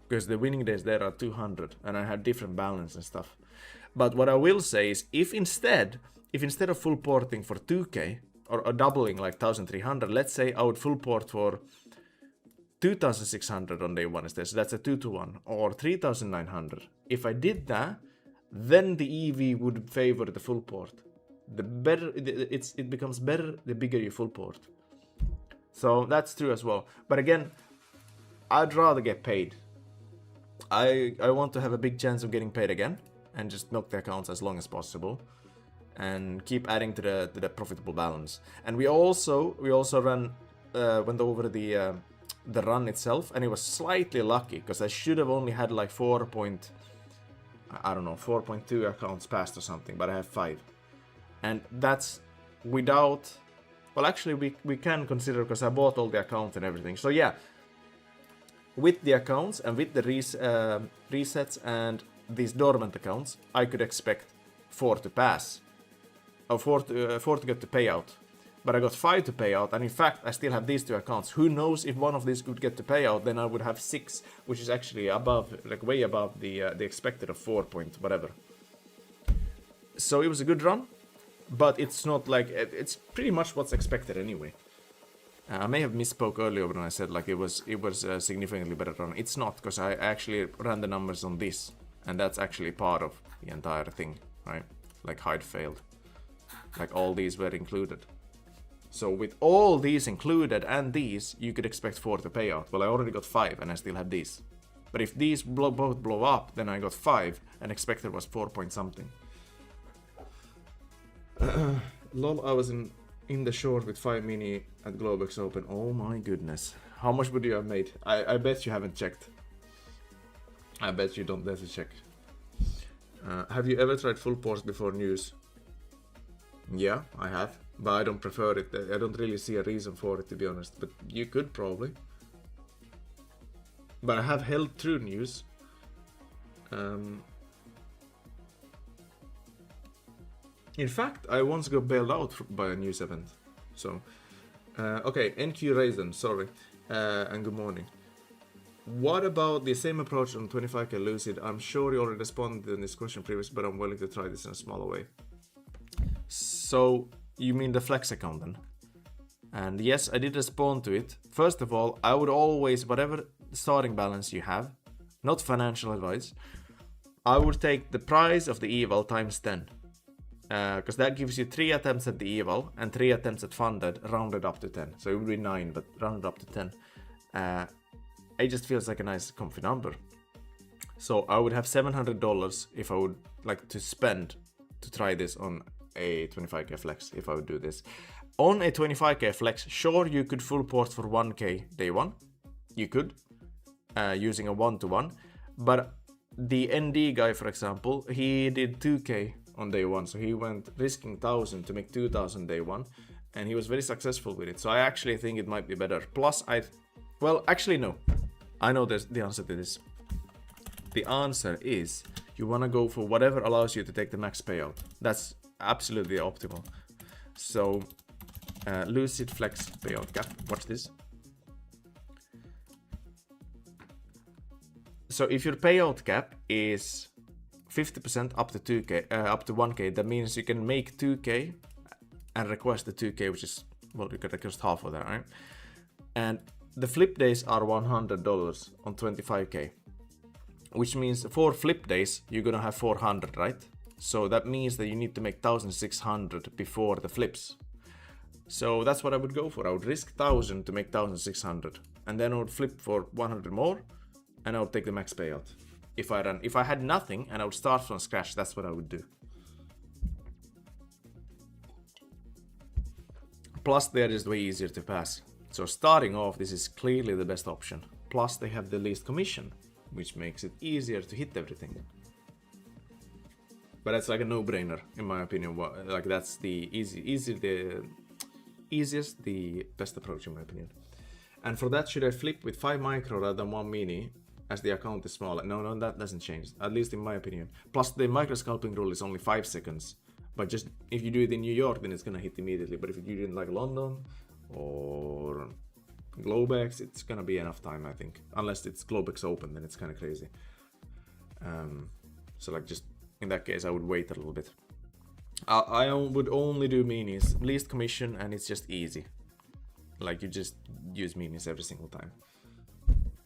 because the winning days there are 200, and I had different balance and stuff. But what I will say is, if instead of full porting for 2k, or doubling like 1,300, let's say I would full port for 2,600 on day one instead, so that's a 2-to-1, or 3,900. If I did that, then the EV would favor the full port. The better it becomes better, the bigger you full port. So that's true as well. But again, I'd rather get paid. I want to have a big chance of getting paid again and just milk the accounts as long as possible and keep adding to the profitable balance. And we also went over the run itself, and it was slightly lucky because I should have only had like 4.2 accounts passed or something, but I have 5. And that's without, well, actually we can consider, because I bought all the accounts and everything. So yeah, with the accounts and with the resets and these dormant accounts, I could expect 4 to pass, or 4 to get the payout. But I got 5 to pay out, and in fact I still have these 2 accounts. Who knows, if one of these could get to payout, then I would have 6, which is actually above, like way above the expected of 4 point whatever. So it was a good run, but it's not like, it's pretty much what's expected anyway. I may have misspoke earlier when I said like it was a significantly better run. It's not, because I actually ran the numbers on this, and that's actually part of the entire thing, right? Like Hyde failed, like all these were included. So with all these included and these, you could expect 4 to pay out. Well, I already got 5 and I still have these. But if these both blow up, then I got 5 and expected was 4 point something. Lol, I was in the short with 5 mini at Globex Open. Oh my goodness. How much would you have made? I bet you haven't checked. I bet you don't dare to check. Have you ever tried full ports before news? Yeah, I have. But I don't prefer it. I don't really see a reason for it, to be honest. But you could probably. But I have held through news. In fact, I once got bailed out by a news event. So, okay, NQ Raisin, sorry. And good morning. What about the same approach on 25k Lucid? I'm sure you already responded in this question previously, but I'm willing to try this in a smaller way. So, you mean the Flex account then? And yes, I did respond to it. First of all, I would always, whatever starting balance you have, not financial advice, I would take the price of the eval times 10. Because that gives you 3 attempts at the eval and 3 attempts at funded, rounded up to 10. So it would be 9, but rounded up to 10. It just feels like a nice comfy number. So I would have $700 if I would like to spend to try this on a 25k flex, if I would do this. On a 25k flex, sure, you could full port for 1k day one. You could, using a 1-to-1. But the ND guy, for example, he did 2k on day one. So he went risking 1,000 to make 2,000 day one. And he was very successful with it. So I actually think it might be better. Plus, well, actually, no. I know there's the answer to this. The answer is you want to go for whatever allows you to take the max payout. That's absolutely optimal. So Lucid Flex payout cap. Watch this. So if your payout cap is 50% up to 2k, up to 1k, that means you can make 2k and request the 2k, which is, well, you can request half of that, right? And the flip days are $100 on 25k, which means 4 flip days you're gonna have 400, right? So that means that you need to make 1,600 before the flips. So that's what I would go for. I would risk 1,000 to make 1,600, and then I would flip for 100 more, and I would take the max payout. If I had nothing and I would start from scratch, that's what I would do. Plus, they are just way easier to pass. So starting off, this is clearly the best option. Plus, they have the least commission, which makes it easier to hit everything. But that's like a no-brainer, in my opinion. Like that's the easiest, the best approach, in my opinion. And for that, should I flip with 5 micro rather than 1 mini, as the account is smaller? No, that doesn't change, at least in my opinion. Plus, the micro scalping rule is only 5 seconds. But just if you do it in New York, then it's gonna hit immediately. But if you do it in like London or Globex, it's gonna be enough time, I think. Unless it's Globex Open, then it's kind of crazy. So like just in that case, I would wait a little bit. I would only do minis, least commission, and it's just easy. Like you just use minis every single time.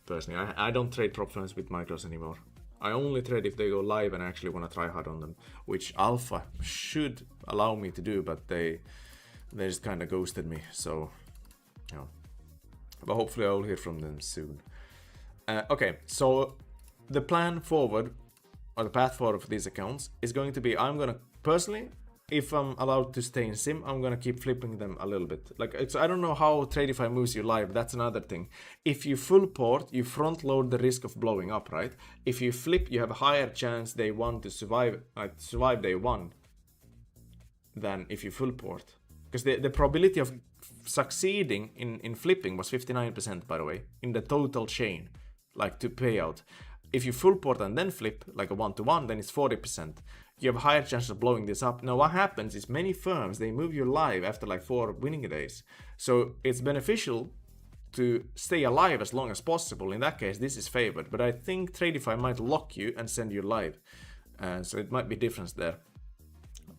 Personally, I don't trade prop firms with micros anymore. I only trade if they go live and I actually want to try hard on them, which Alpha should allow me to do, but they just kind of ghosted me, so, you know. But hopefully I'll hear from them soon. Okay, so the plan forward, or the path forward for these accounts, is going to be, I'm gonna, personally, if I'm allowed to stay in Sim, I'm gonna keep flipping them a little bit. Like, I don't know how Tradify moves you live, that's another thing. If you full port, you front load the risk of blowing up, right? If you flip, you have a higher chance day one to survive day one than if you full port. Because the probability of succeeding in flipping was 59%, by the way, in the total chain, like to payout. If you full port and then flip, like a 1-to-1, then it's 40%. You have a higher chance of blowing this up. Now what happens is many firms, they move you live after like 4 winning days. So it's beneficial to stay alive as long as possible. In that case, this is favored. But I think Tradify might lock you and send you live. So it might be difference there.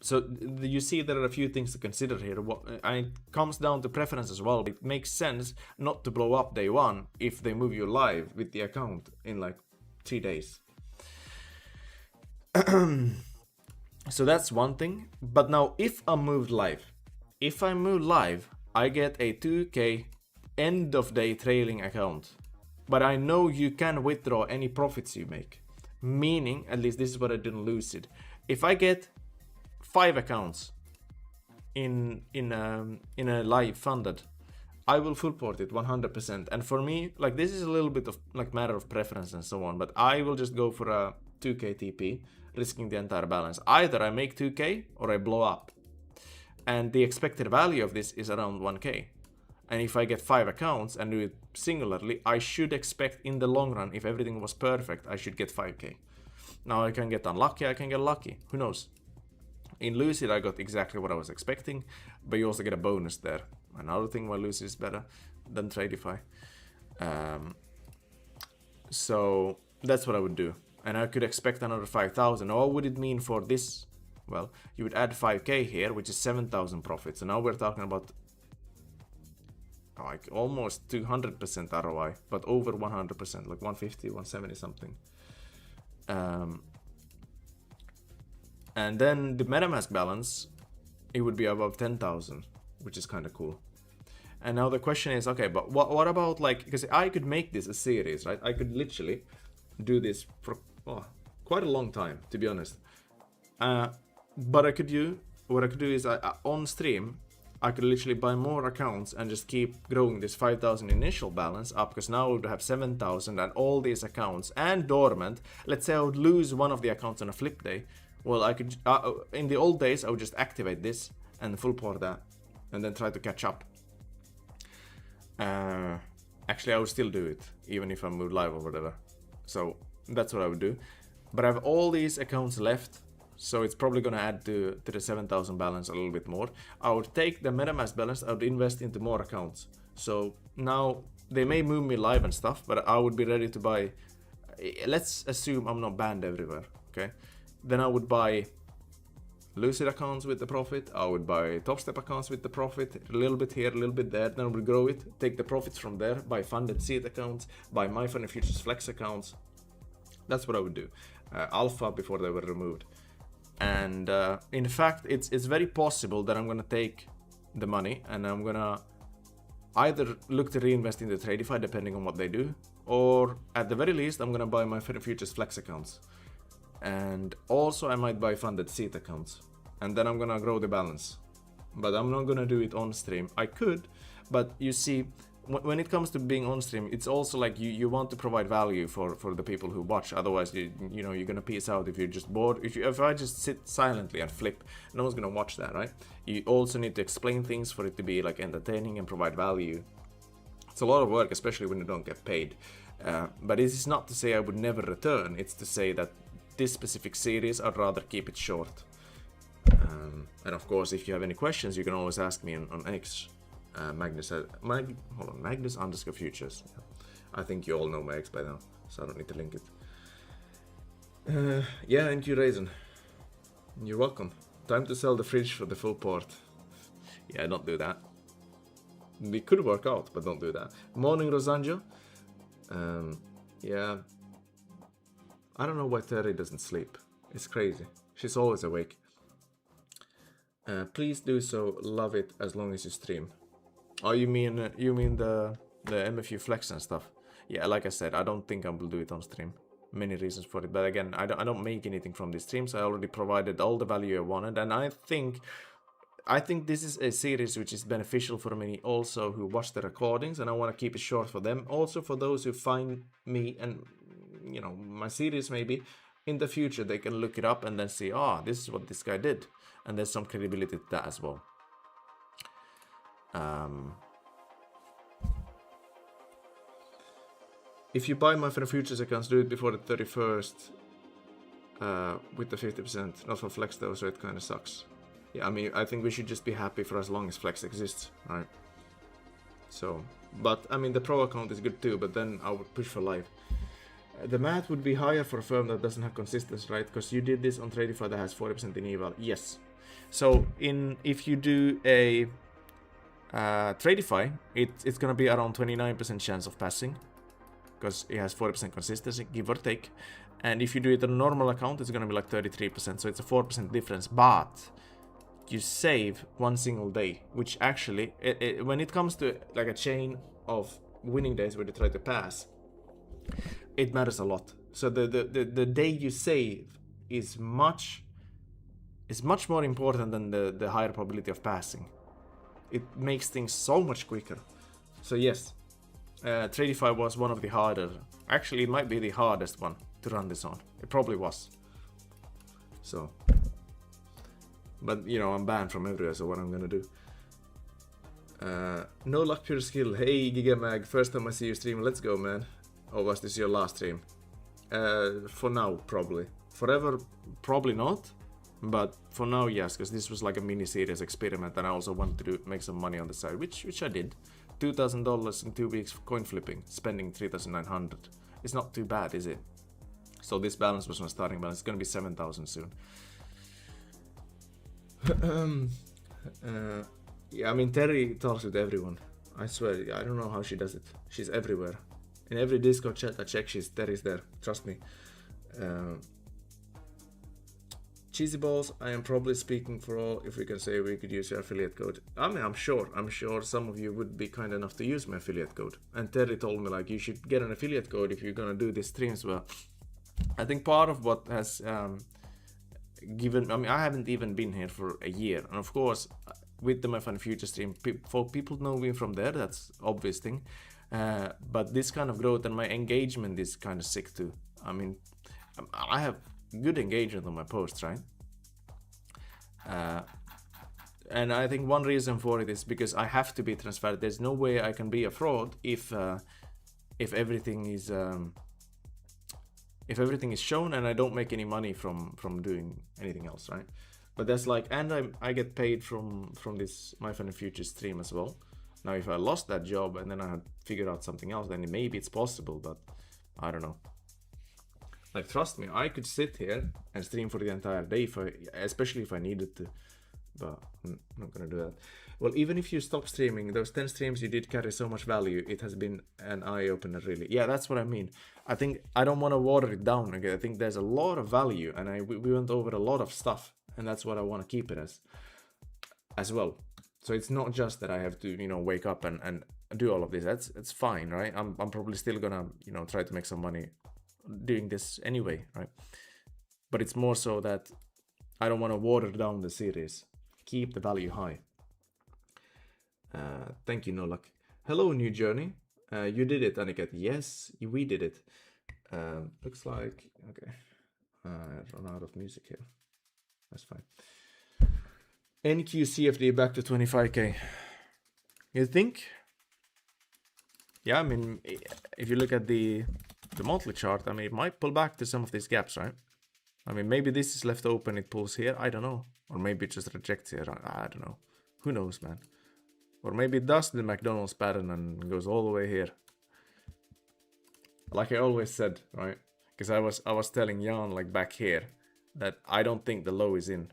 So you see there are a few things to consider here. And it comes down to preference as well. It makes sense not to blow up day one if they move you live with the account in like 3 days. So that's one thing. But now if I move live, I get a 2k end of day trailing account. But I know you can withdraw any profits you make. Meaning, at least this is what I did in Lucid. If I get 5 accounts in a live funded, I will full port it 100%. And for me, like, this is a little bit of like matter of preference and so on, but I will just go for a 2k TP, risking the entire balance. Either I make 2k or I blow up. And the expected value of this is around 1k. And if I get 5 accounts and do it singularly, I should expect in the long run, if everything was perfect, I should get 5k. Now I can get unlucky, I can get lucky, who knows. In Lucid I got exactly what I was expecting, but you also get a bonus there. Another thing why Lucid is better than Tradify. So that's what I would do. And I could expect another 5,000. Now what would it mean for this? Well, you would add 5k here, which is 7,000 profits. And now we're talking about like almost 200% ROI, but over 100%, like 150, 170 something. And then the MetaMask balance, it would be above 10,000, which is kind of cool. And now the question is, okay, but what about like, because I could make this a series, right? I could literally do this for quite a long time, to be honest. But what I could do is on stream, I could literally buy more accounts and just keep growing this 5,000 initial balance up, because now I would have 7,000 and all these accounts and dormant. Let's say I would lose one of the accounts on a flip day. Well, I could, in the old days, I would just activate this and full port that and then try to catch up. Actually, I would still do it, even if I move live or whatever. So that's what I would do. But I have all these accounts left, so it's probably going to add to the 7,000 balance a little bit more. I would take the MetaMask balance, I would invest into more accounts. So now they may move me live and stuff, but I would be ready to buy. Let's assume I'm not banned everywhere, okay? Then I would buy Lucid accounts with the profit. I would buy Topstep accounts with the profit. A little bit here, a little bit there. Then I would grow it, take the profits from there, buy funded seed accounts, buy MyFunny Futures Flex accounts. That's what I would do. Alpha before they were removed. And in fact, it's very possible that I'm going to take the money and I'm going to either look to reinvest in the Tradify, depending on what they do, or at the very least, I'm going to buy MyFunny Futures Flex accounts. And also I might buy funded seat accounts, and then I'm gonna grow the balance. But I'm not gonna do it on stream. I could, but you see, when it comes to being on stream, it's also like you want to provide value for the people who watch. Otherwise, you know, you're gonna peace out if you're just bored. If I just sit silently and flip, no one's gonna watch that, right? You also need to explain things for it to be like entertaining and provide value. It's a lot of work, especially when you don't get paid. But this is not to say I would never return. It's to say that this specific series, I'd rather keep it short. And of course, if you have any questions, you can always ask me on X. Magnus_futures. I think you all know my X by now, so I don't need to link it. Yeah, and you Raisin. You're welcome. Time to sell the fridge for the full port. Yeah, don't do that. It could work out, but don't do that. Morning, Rosanjo. Yeah. I don't know why Terry doesn't sleep. It's crazy. She's always awake. Please do so. Love it as long as you stream. Oh, you mean the MFU flex and stuff? Yeah, like I said, I don't think I will do it on stream. Many reasons for it, but again, I don't make anything from these streams. I already provided all the value I wanted, and I think this is a series which is beneficial for many also who watch the recordings, and I want to keep it short for them. Also for those who find me and my series, maybe in the future they can look it up and then see, this is what this guy did, and there's some credibility to that as well. If you buy my futures accounts, do it before the 31st with the 50%, not for flex though, so it kind of sucks. Yeah, I mean, I think we should just be happy for as long as flex exists, right? So, but I mean, the pro account is good too, but then I would push for live. The math would be higher for a firm that doesn't have consistency, right? Because you did this on Tradify that has 40% in eval. Yes. So if you do a Tradify, it's gonna be around 29% chance of passing, because it has 40% consistency, give or take. And if you do it on a normal account, it's gonna be like 33%. So it's a 4% difference, but you save one single day, which actually, when it comes to like a chain of winning days where you try to pass, it matters a lot. So the day you save is much more important than the higher probability of passing. It makes things so much quicker. So yes, Tradify was one of the harder. Actually, it might be the hardest one to run this on. It probably was. So, but I'm banned from everywhere, so what I'm gonna do? No luck, pure skill. Hey Gigamag, first time I see you stream. Let's go, man. Or was this your last stream? For now, probably. Forever, probably not. But for now, yes, because this was like a mini-series experiment, and I also wanted to make some money on the side, which I did. $2,000 in 2 weeks for coin flipping, spending 3,900. It's not too bad, is it? So this balance was my starting balance. It's gonna be 7,000 soon. Yeah, I mean, Terry talks with everyone. I swear, I don't know how she does it. She's everywhere. In every Discord chat I check, Terry's there. Trust me. Cheesy balls, I am probably speaking for all if we can say we could use your affiliate code. I mean, I'm sure some of you would be kind enough to use my affiliate code. And Terry told me like you should get an affiliate code if you're gonna do these streams. Well, I think part of what has given, I mean, I haven't even been here for a year, and of course with the My Fun Future stream, people know me from there. That's obvious thing. But this kind of growth and my engagement is kind of sick too. I mean, I have good engagement on my posts, right? And I think one reason for it is because I have to be transparent. There's no way I can be a fraud if everything is shown and I don't make any money from doing anything else, right? But that's like, and I get paid from this My Fun Future stream as well. Now, if I lost that job and then I had figured out something else, then maybe it's possible, but I don't know. Like, trust me, I could sit here and stream for the entire day, especially if I needed to, but I'm not gonna do that. Well, even if you stop streaming, those 10 streams you did carry so much value. It has been an eye-opener, really. Yeah, that's what I mean. I think I don't want to water it down again. I think there's a lot of value, and we went over a lot of stuff, and that's what I want to keep it as well. So it's not just that I have to, wake up and do all of this. It's fine, right? I'm probably still gonna, try to make some money doing this anyway, right? But it's more so that I don't want to water down the series. Keep the value high. Thank you, Nolak. Hello, New Journey. You did it, Aniket. Yes, we did it. Looks like, okay. I run out of music here. That's fine. NQCFD back to 25k. You think? Yeah, I mean, if you look at the monthly chart, I mean, it might pull back to some of these gaps, right? I mean, maybe this is left open, it pulls here, I don't know. Or maybe it just rejects here, I don't know. Who knows, man? Or maybe it does the McDonald's pattern and goes all the way here. Like I always said, right? Because I was telling Jan, like, back here, that I don't think the low is in.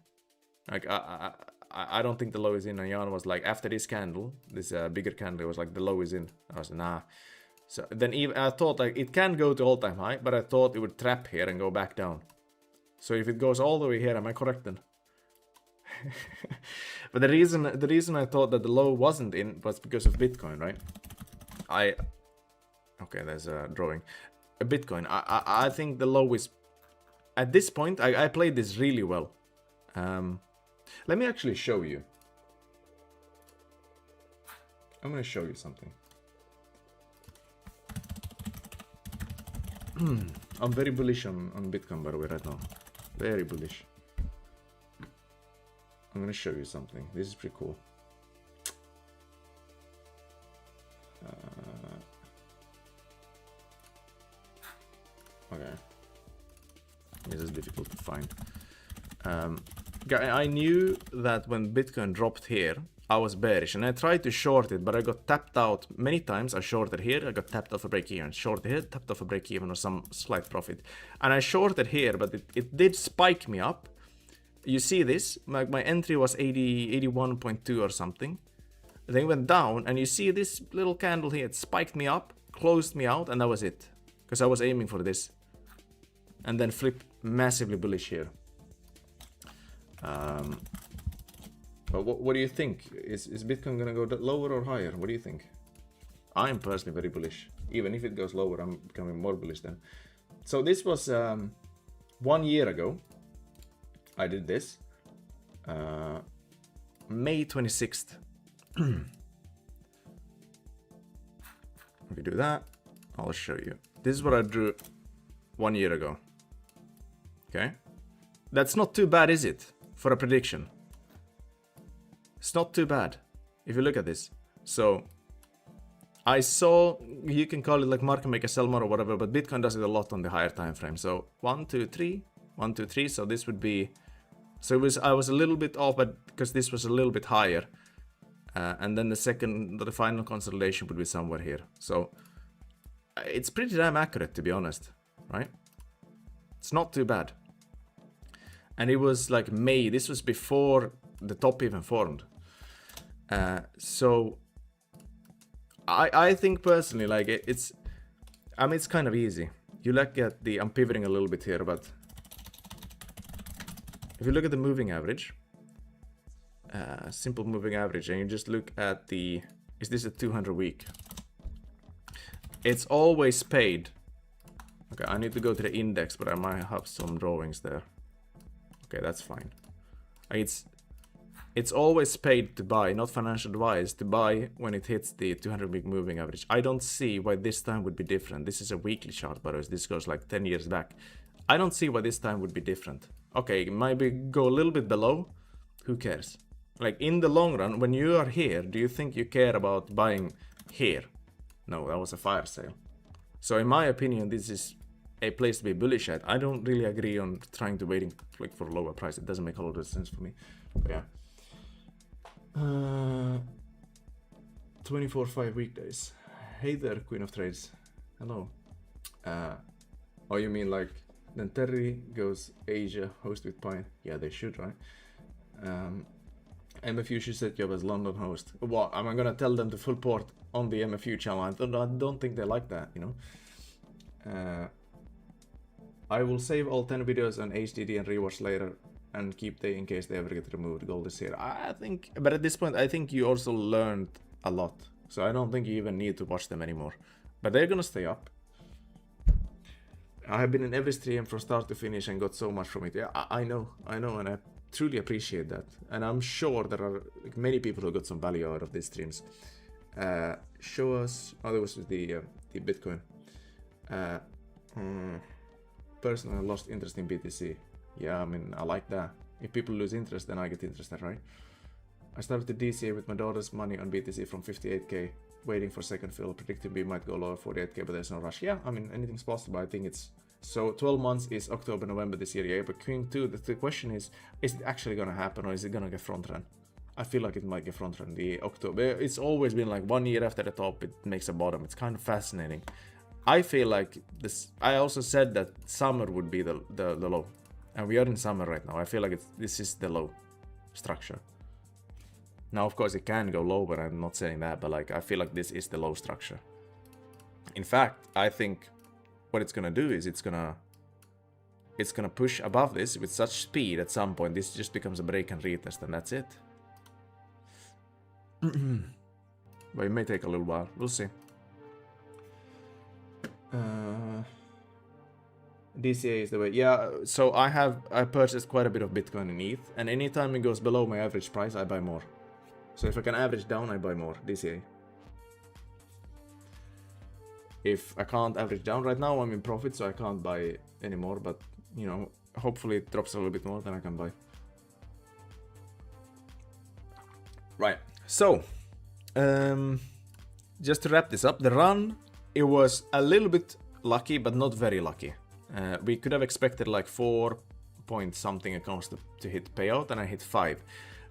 Like, I don't think the low is in, and Jan was like, after this candle, this bigger candle, it was like, the low is in. I was, nah. So then even I thought like it can go to all-time high, but I thought it would trap here and go back down. So if it goes all the way here, am I correct then? But the reason I thought that the low wasn't in was because of Bitcoin, right? Okay, there's a drawing. A Bitcoin. I think the low is at this point. I played this really well. Let me actually show you. I'm gonna show you something. I'm very bullish on Bitcoin, by the way, right now. Very bullish. I'm gonna show you something. This is pretty cool. Okay. This is difficult to find. I knew that when Bitcoin dropped here, I was bearish and I tried to short it, but I got tapped out many times. I shorted here, I got tapped off a break even, shorted here, tapped off a break even or some slight profit. And I shorted here, but it did spike me up. You see this, my entry was 81.2 or something. Then it went down and you see this little candle here, it spiked me up, closed me out, and that was it. Because I was aiming for this. And then flipped massively bullish here. But what do you think? Is Bitcoin gonna go lower or higher? What do you think? I'm personally very bullish. Even if it goes lower, I'm becoming more bullish then. So this was 1 year ago. I did this. May 26th. If we do that, I'll show you. This is what I drew 1 year ago. Okay? That's not too bad, is it? For a prediction. It's not too bad if you look at this. So I saw, you can call it like market maker sell more or whatever, but Bitcoin does it a lot on the higher time frame. So 1, 2, 3, 1, 2, 3. So this would be, so it was, I was a little bit off, but because this was a little bit higher. And then the final consolidation would be somewhere here. So it's pretty damn accurate, to be honest, right? It's not too bad. And it was like May, this was before the top even formed. So I think personally, like it's, I mean, it's kind of easy. You look at the, I'm pivoting a little bit here, but if you look at the moving average, simple moving average, and you just look at the, is this a 200 week? It's always paid. Okay, I need to go to the index, but I might have some drawings there. Okay, that's fine. It's always paid to buy, not financial advice, to buy when it hits the 200 week moving average. I don't see why this time would be different. This is a weekly chart, but this goes like 10 years back. I don't see why this time would be different. Okay, maybe go a little bit below. Who cares? Like in the long run, when you are here, do you think you care about buying here? No, that was a fire sale. So in my opinion, this is a place to be bullish at. I don't really agree on trying to waiting like for a lower price. It doesn't make a lot of sense for me. But yeah. 24/5 weekdays. Hey there, Queen of Trades. Hello. Oh, you mean like then Terry goes Asia host with Pine? Yeah, they should, right? MFU should set you up as London host. What? Am I gonna tell them to full port on the MFU channel? I don't think they like that, you know. I will save all 10 videos on HDD and rewatch later and keep they in case they ever get removed. Gold is here. I think, but at this point, I think you also learned a lot. So I don't think you even need to watch them anymore. But they're gonna stay up. I have been in every stream from start to finish and got so much from it. Yeah, I know, and I truly appreciate that. And I'm sure there are many people who got some value out of these streams. Show us, oh, that was the Bitcoin. Personally, I lost interest in BTC. Yeah, I mean, I like that. If people lose interest, then I get interested, right? I started the DCA with my daughter's money on BTC from 58k, waiting for second fill, predicting we might go lower 48k, but there's no rush. Yeah, I mean, anything's possible. I think it's, so 12 months is October, November this year, yeah, but King 2, the question is it actually gonna happen or is it gonna get front run? I feel like it might get front run. The October, it's always been like 1 year after the top, it makes a bottom. It's kind of fascinating. I feel like this, I also said that summer would be the low. And we are in summer right now. I feel like this is the low structure. Now, of course, it can go lower. I'm not saying that, but like I feel like this is the low structure. In fact, I think what it's gonna do is it's gonna push above this with such speed at some point. This just becomes a break and retest, and that's it. But it may take a little while. We'll see. DCA is the way. Yeah, so I purchased quite a bit of Bitcoin in ETH, and anytime it goes below my average price, I buy more. So if I can average down, I buy more DCA. If I can't average down right now, I'm in profit, so I can't buy anymore. But you know, hopefully it drops a little bit more, then I can buy. Right. So, just to wrap this up, the run, it was a little bit lucky, but not very lucky. We could have expected like 4 point something accounts to hit payout, and I hit 5.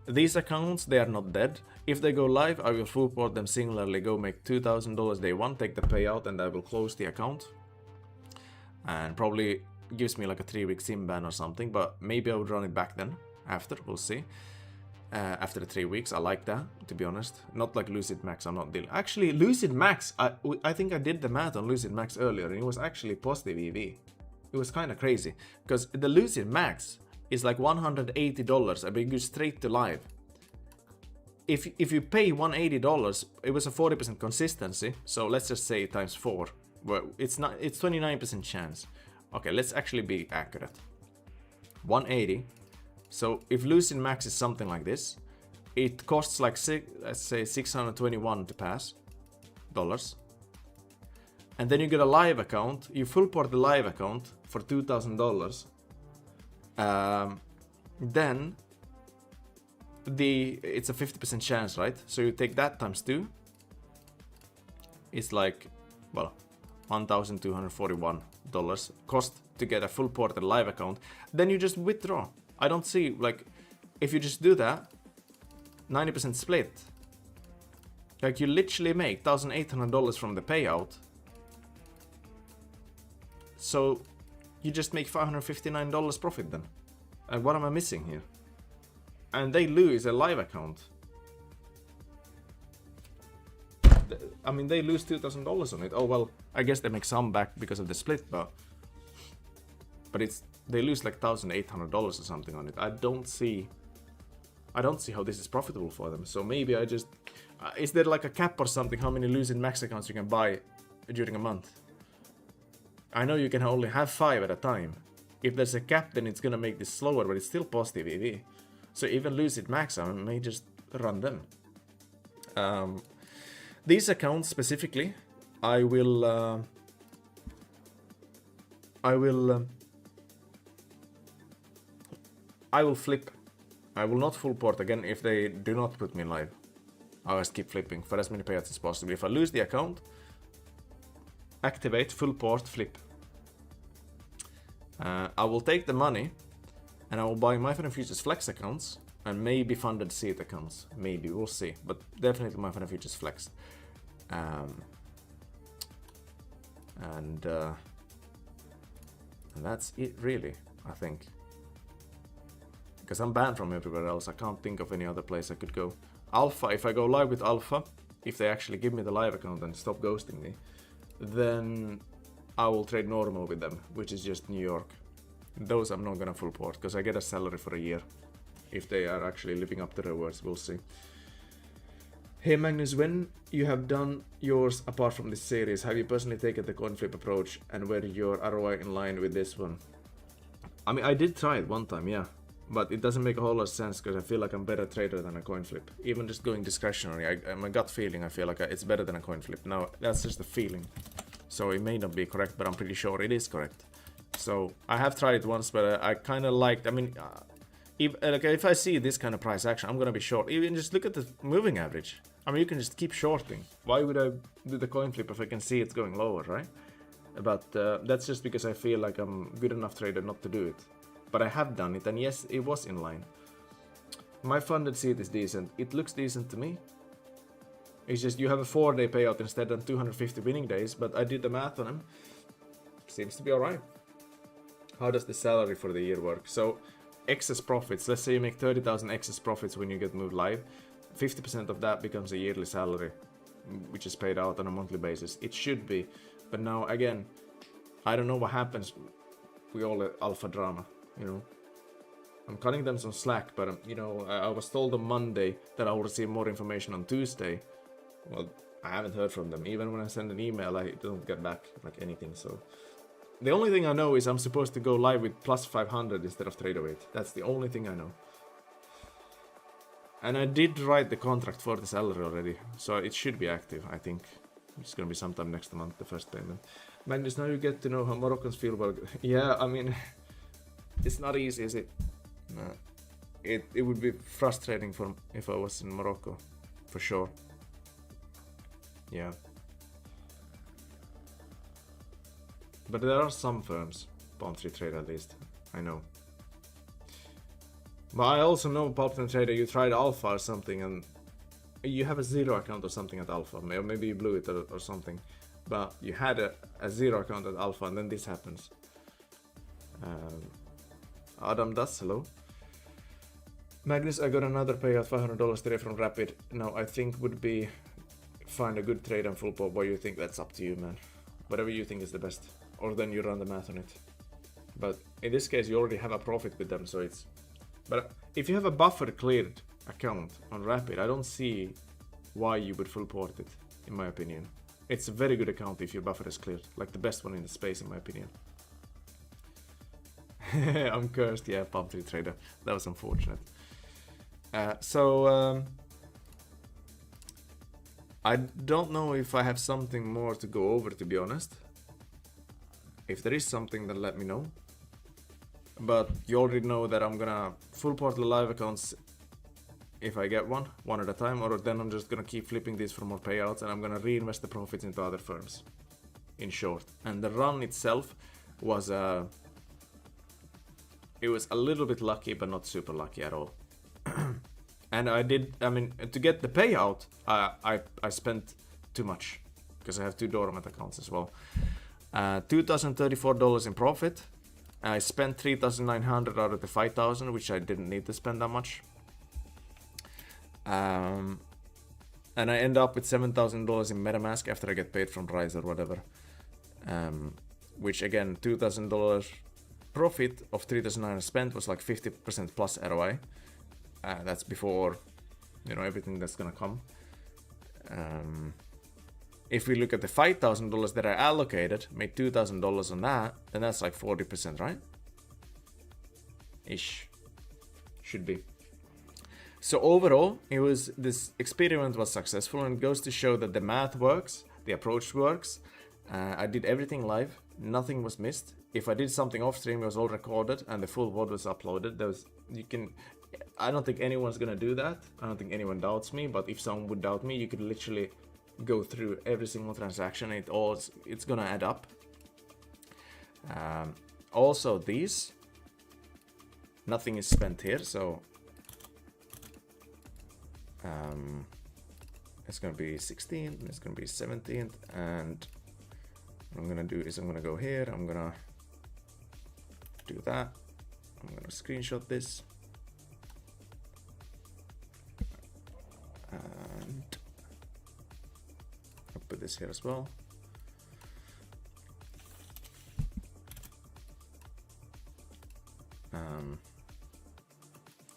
These accounts, they are not dead. If they go live, I will full port them singularly, go make $2,000 day one, take the payout, and I will close the account. And probably gives me like a 3-week sim ban or something, but maybe I would run it back then, after, we'll see. After the 3 weeks, I like that, to be honest. Not like Lucid Max, I'm not dealing. Actually, Lucid Max, I think I did the math on Lucid Max earlier, and it was actually positive EV. It was kind of crazy, because the Lucid Max is like $180, and we go straight to live. If you pay $180, it was a 40% consistency, so let's just say times 4. Well, it's 29% chance. Okay, let's actually be accurate. 180. So if Lucid Max is something like this, it costs like let's say 621 to pass dollars. And then you get a live account, you full port the live account for $2,000. Then it's a 50% chance, right? So you take that times 2. It's like, well, $1,241 cost to get a full ported live account. Then you just withdraw. I don't see, like, if you just do that, 90% split. Like, you literally make $1,800 from the payout. So you just make $559 profit then. And what am I missing here? And they lose a live account. I mean, they lose $2,000 on it. Oh well, I guess they make some back because of the split, but they lose like $1,800 or something on it. I don't see how this is profitable for them. So maybe I just is there like a cap or something? How many Lucid Max accounts you can buy during a month? I know you can only have 5 at a time. If there's a cap, then it's gonna make this slower, but it's still positive EV. So even Lucid Max, I may just run them. These accounts specifically, I will flip. I will not full port again if they do not put me live. I'll just keep flipping for as many payouts as possible. If I lose the account, activate, full port, flip. I will take the money and I will buy My Fun & Futures Flex accounts and maybe funded seat accounts. Maybe, we'll see. But definitely My Fun & Futures Flex. And that's it really, I think. Because I'm banned from everywhere else. I can't think of any other place I could go. Alpha, if I go live with Alpha, if they actually give me the live account and stop ghosting me, then I will trade normal with them, which is just New York. Those I'm not gonna full port, because I get a salary for a year. If they are actually living up to their words, we'll see. Hey Magnus, when you have done yours apart from this series, have you personally taken the coin flip approach, and were your ROI in line with this one? I mean, I did try it one time, yeah. But it doesn't make a whole lot of sense because I feel like I'm a better trader than a coin flip. Even just going discretionary, my gut feeling, I feel like it's better than a coin flip. Now, that's just a feeling. So it may not be correct, but I'm pretty sure it is correct. So I have tried it once, but I kind of liked, I mean, if I see this kind of price action, I'm going to be short. Even just look at the moving average. I mean, you can just keep shorting. Why would I do the coin flip if I can see it's going lower, right? But that's just because I feel like I'm good enough trader not to do it. But I have done it, and yes, it was in line. My funded seat is decent. It looks decent to me. It's just you have a 4-day payout instead of 250 winning days, but I did the math on them. Seems to be alright. How does the salary for the year work? So, excess profits. Let's say you make 30,000 excess profits when you get moved live. 50% of that becomes a yearly salary, which is paid out on a monthly basis. It should be. But now again, I don't know what happens with all the alpha drama, you know. I'm cutting them some slack, but you know, I was told on Monday that I will receive more information on Tuesday. Well, I haven't heard from them. Even when I send an email, I don't get back like anything. So the only thing I know is I'm supposed to go live with plus 500 instead of Trader8. That's the only thing I know. And I did write the contract for the salary already, so it should be active, I think. It's gonna be sometime next month, the first payment. Magnus, now you get to know how Moroccans feel about it. Yeah, I mean, it's not easy, is it? No. It would be frustrating for if I was in Morocco, for sure. Yeah. But there are some firms, Palm3 Trade at least, I know. But I also know, Palm3 Trader, you tried Alpha or something and you have a zero account or something at Alpha. Maybe you blew it or something. But you had a zero account at Alpha and then this happens. Adam does, hello. Magnus, I got another payout $500 today from Rapid. Now I think would be find a good trade and full pop. What you think, that's up to you, man. Whatever you think is the best. Or then you run the math on it. But in this case you already have a profit with them, so it's... But if you have a buffer cleared account on Rapid, I don't see why you would full port it, in my opinion. It's a very good account if your buffer is cleared. Like the best one in the space, in my opinion. I'm cursed, yeah, Palm3 Trader. That was unfortunate. I don't know if I have something more to go over, to be honest. If there is something, then let me know. But you already know that I'm gonna full port the live accounts if I get one at a time, or then I'm just gonna keep flipping these for more payouts and I'm gonna reinvest the profits into other firms, in short. And the run itself was it was a little bit lucky, but not super lucky at all. And I mean, to get the payout, I spent too much, because I have 2 dormant accounts as well. $2,034 in profit. I spent 3,900 out of the 5,000, which I didn't need to spend that much. And I end up with $7,000 in MetaMask after I get paid from Rise or whatever. Which again, $2,000 profit of 3,900 spent was like 50% plus ROI. That's before, you know, everything that's gonna come. If we look at the $5,000 that I allocated, made $2,000 on that, then that's like 40%, right? Ish. Should be. So overall, this experiment was successful, and it goes to show that the math works, the approach works. I did everything live, nothing was missed. If I did something off stream, it was all recorded and the full VOD was uploaded. I don't think anyone's gonna do that. I don't think anyone doubts me, but if someone would doubt me, you could literally go through every single transaction. It's gonna add up. Also these, nothing is spent here, so it's gonna be 16th, it's gonna be 17th, and what I'm gonna do is I'm gonna go here, I'm gonna do that, I'm gonna screenshot this, and I'll put this here as well.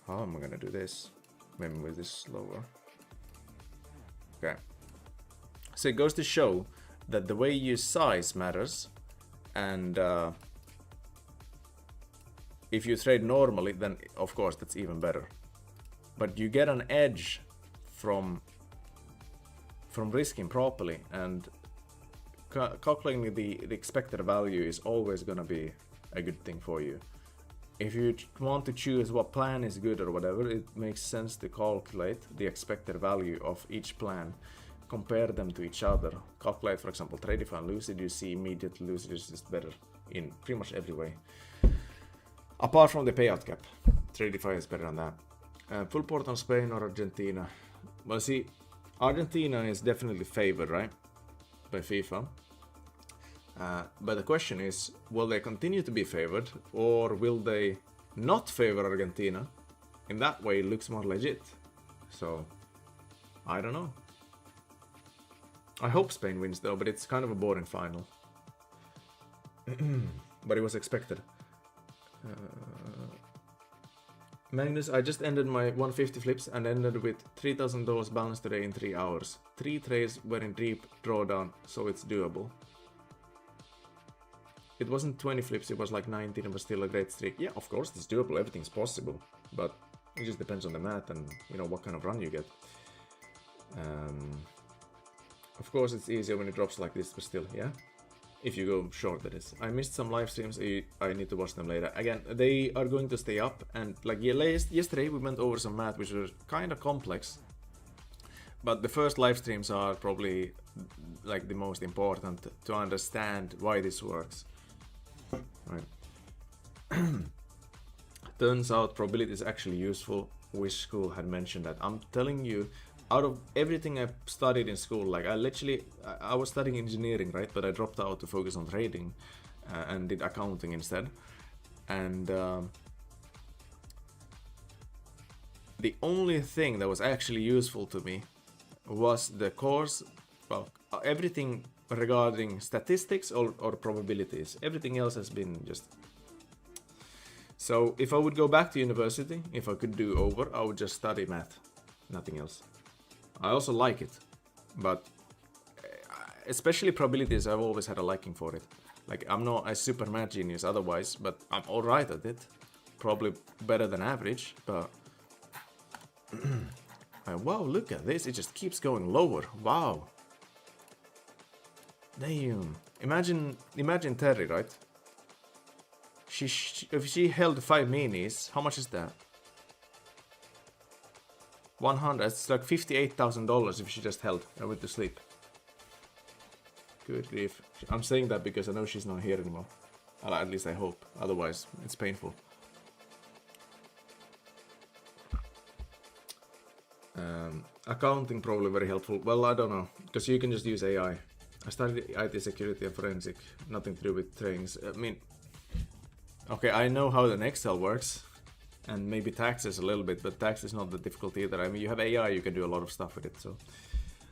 How am I gonna do this? Maybe move this slower. Okay. So it goes to show that the way you size matters, and if you trade normally, then of course that's even better. But you get an edge from risking properly, and calculating the expected value is always gonna be a good thing for you. If you want to choose what plan is good or whatever, it makes sense to calculate the expected value of each plan, compare them to each other. Calculate, for example, Tradify and Lucid, you see immediate Lucid is just better in pretty much every way. Apart from the payout cap, Tradify is better than that. Full port on Spain or Argentina? Well, see, Argentina is definitely favored, right, by FIFA. But the question is, will they continue to be favored, or will they not favor Argentina? In that way, it looks more legit. So, I don't know. I hope Spain wins though, but it's kind of a boring final. but it was expected. Magnus, I just ended my 150 flips and ended with $3,000 balance today in 3 hours. 3 trades were in deep drawdown, so it's doable. It wasn't 20 flips, it was like 19, it was still a great streak. Yeah, of course it's doable, everything's possible, but it just depends on the math and, you know, what kind of run you get. Of course it's easier when it drops like this, but still, yeah. If you go short, that is. I missed some live streams, I need to watch them later. Again, they are going to stay up, and like yesterday we went over some math which was kind of complex. But the first live streams are probably like the most important to understand why this works. Right. Turns out probability is actually useful. Wish school had mentioned that. I'm telling you, out of everything I've studied in school, like I was studying engineering, right? But I dropped out to focus on trading and did accounting instead. And the only thing that was actually useful to me was the course, well, everything regarding statistics or probabilities. Everything else has been just... So if I would go back to university, if I could do over, I would just study math, nothing else. I also like it, but especially probabilities, I've always had a liking for it. Like, I'm not a super math genius otherwise, but I'm alright at it. Probably better than average, but... wow, look at this, it just keeps going lower, wow. Damn. Imagine Terry, right? If she held 5 minis, how much is that? 100, it's like $58,000 if she just held. I went to sleep. Good grief. I'm saying that because I know she's not here anymore. At least I hope. Otherwise, it's painful. Accounting probably very helpful. Well, I don't know, because you can just use AI. I studied IT security and forensic, nothing to do with trainings. I mean, okay, I know how an Excel works. And maybe taxes a little bit, but tax is not that difficult either. I mean, you have AI, you can do a lot of stuff with it. So,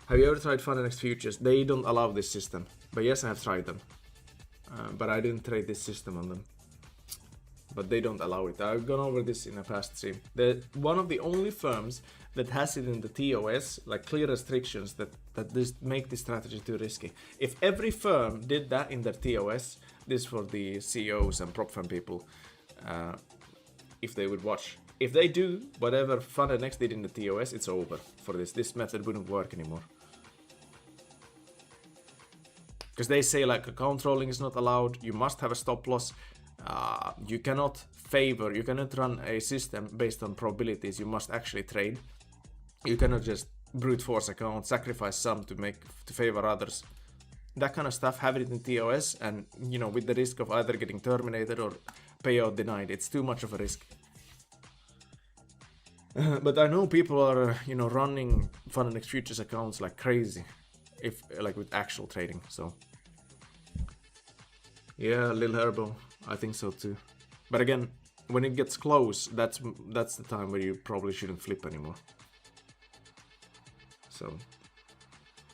have you ever tried Funnenex futures? They don't allow this system, but yes, I have tried them. But I didn't trade this system on them. But they don't allow it. I've gone over this in a past stream. They're one of the only firms that has it in the TOS, like clear restrictions that make this strategy too risky. If every firm did that in their TOS, this for the CEOs and prop firm people. If they would watch. If they do whatever Funnenex did in the TOS, it's over for this. This method wouldn't work anymore. Because they say like account rolling is not allowed, you must have a stop loss, you cannot run a system based on probabilities, you must actually trade. You cannot just brute force account, sacrifice some to favor others. That kind of stuff, have it in TOS, and you know, with the risk of either getting terminated or payout denied, it's too much of a risk. But I know people are, you know, running Funnenex futures accounts like crazy, if like with actual trading. So yeah, Lil Herbo, I think so too. But again, when it gets close, that's the time where you probably shouldn't flip anymore. So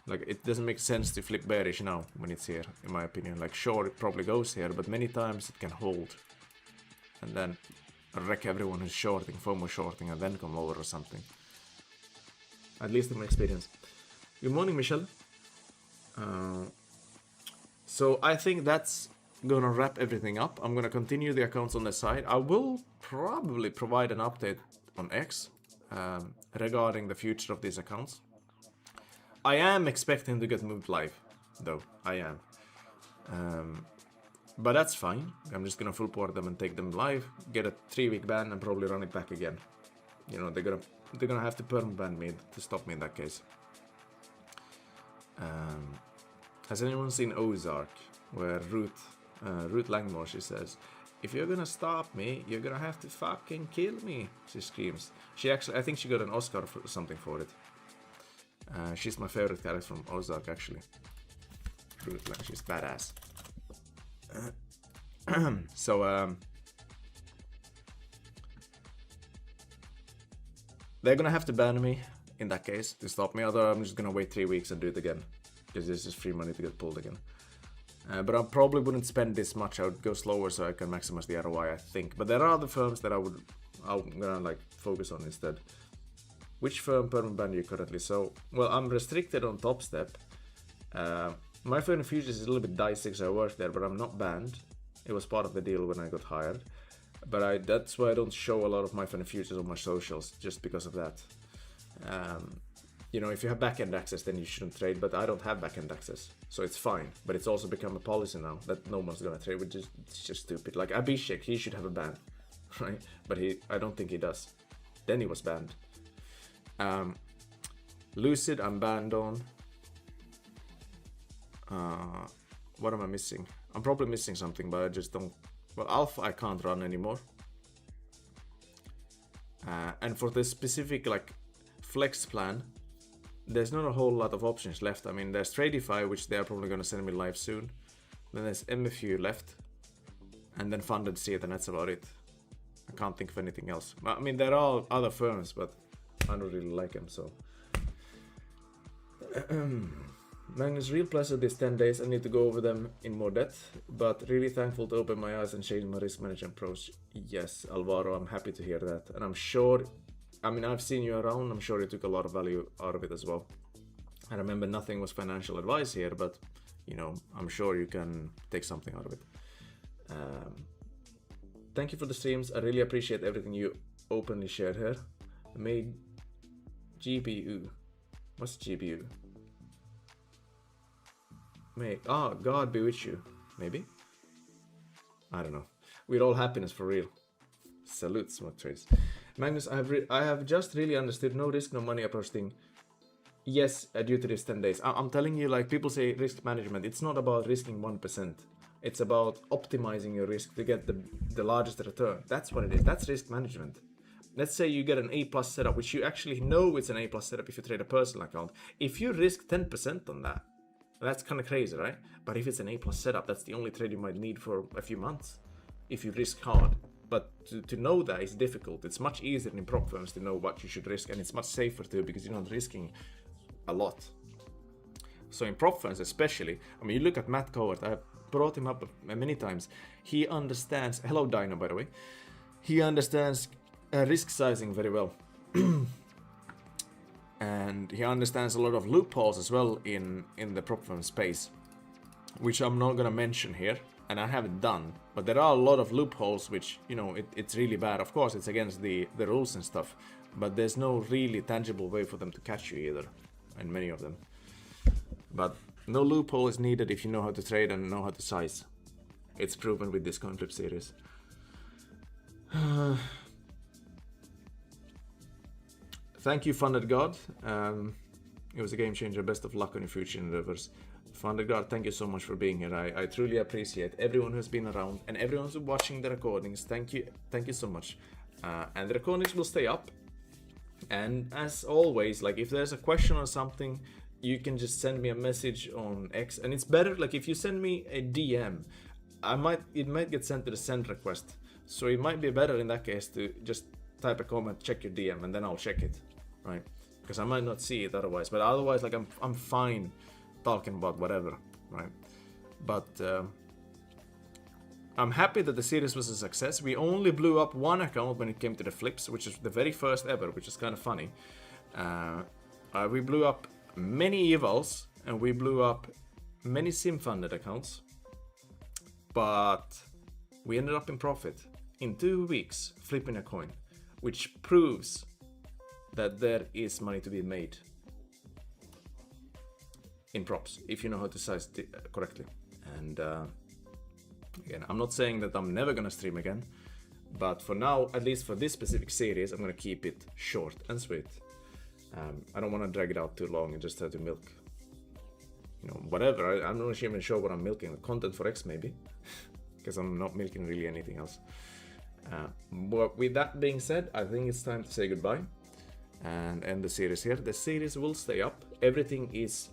like, it doesn't make sense to flip bearish now when it's here, in my opinion. Like, sure, it probably goes here, but many times it can hold. And then wreck everyone who's shorting, FOMO shorting, and then come lower or something. At least in my experience. Good morning, Michelle. So I think that's gonna wrap everything up. I'm gonna continue the accounts on the side. I will probably provide an update on X regarding the future of these accounts. I am expecting to get moved live, though. I am. But that's fine. I'm just gonna full port them and take them live, get a 3-week ban, and probably run it back again. You know, they're gonna have to perm ban me to stop me in that case. Has anyone seen Ozark, where Ruth Langmore, she says, "If you're gonna stop me, you're gonna have to fucking kill me," she screams. She actually, I think she got an Oscar for something for it. She's my favorite character from Ozark, actually. Ruth Lang, she's badass. So, they're gonna have to ban me in that case to stop me, although I'm just gonna wait 3 weeks and do it again. Because this is free money to get pulled again. But I probably wouldn't spend this much. I would go slower so I can maximize the ROI, I think. But there are other firms that I'm gonna like focus on instead. Which firm permanent ban you currently? So, well, I'm restricted on Top Step. My firm futures is a little bit dicey because I work there, but I'm not banned. It was part of the deal when I got hired. But that's why I don't show a lot of my firm futures on my socials, just because of that. You know, if you have backend access, then you shouldn't trade, but I don't have backend access, so it's fine. But it's also become a policy now that no one's gonna trade, which is it's just stupid. Like Abhishek, he should have a ban, right? But I don't think he does. Then he was banned. Lucid, I'm banned on. What am I missing? I'm probably missing something, but I just don't. Well, Alpha I can't run anymore. And for the specific like flex plan, there's not a whole lot of options left. I mean, there's Tradify, which they're probably going to send me live soon. Then there's MFU left, and then Funded Seed, and that's about it. I can't think of anything else. I mean, there are other firms, but I don't really like them, so. Magnus, real pleasure these 10 days. I need to go over them in more depth, but really thankful to open my eyes and change my risk management approach. Yes, Alvaro, I'm happy to hear that. And I'm sure, I mean, I've seen you around, I'm sure you took a lot of value out of it as well. I remember nothing was financial advice here, but, you know, I'm sure you can take something out of it. Thank you for the streams. I really appreciate everything you openly shared here. I made GPU. What's GPU? May God be with you. Maybe? I don't know. We're all happiness for real. Salute, Smart Trades. Magnus, I have just really understood no risk, no money approach thing. Yes, due to this 10 days. I'm telling you, like people say risk management. It's not about risking 1%. It's about optimizing your risk to get the largest return. That's what it is. That's risk management. Let's say you get an A+ setup, which you actually know it's an A+ setup if you trade a personal account. If you risk 10% on that, that's kind of crazy, right? But if it's an A+ setup, that's the only trade you might need for a few months if you risk hard. But to know that is difficult. It's much easier in prop firms to know what you should risk, and it's much safer too because you're not risking a lot. So in prop firms especially, I mean, you look at Matt Cowart, I've brought him up many times. He understands, hello Dino by the way, he understands risk sizing very well. And he understands a lot of loopholes as well in the prop firm space, which I'm not gonna mention here, and I haven't done, but there are a lot of loopholes which, you know, it's really bad. Of course it's against the rules and stuff, but there's no really tangible way for them to catch you either, and many of them. But no loophole is needed if you know how to trade and know how to size. It's proven with this coin flip series. Thank you, Funded God. It was a game changer. Best of luck on your future endeavors. Funded God, thank you so much for being here. I truly appreciate everyone who's been around and everyone who's watching the recordings. Thank you so much. And the recordings will stay up. And as always, like if there's a question or something, you can just send me a message on X. And it's better, like if you send me a DM, it might get sent to the send request. So it might be better in that case to just type a comment, check your DM, and then I'll check it, right? Because I might not see it otherwise. But otherwise, like I'm fine talking about whatever, right? But I'm happy that the series was a success. We only blew up one account when it came to the flips, which is the very first ever, which is kind of funny. We blew up many evals and we blew up many sim funded accounts, but we ended up in profit in 2 weeks flipping a coin, which proves that there is money to be made in props if you know how to size it correctly. And again, I'm not saying that I'm never gonna stream again, but for now, at least for this specific series, I'm gonna keep it short and sweet. I don't want to drag it out too long and just try to milk, you know, whatever. I'm not even sure what I'm milking. Content for X maybe, because I'm not milking really anything else. But with that being said, I think it's time to say goodbye and end the series here. The series will stay up. Everything is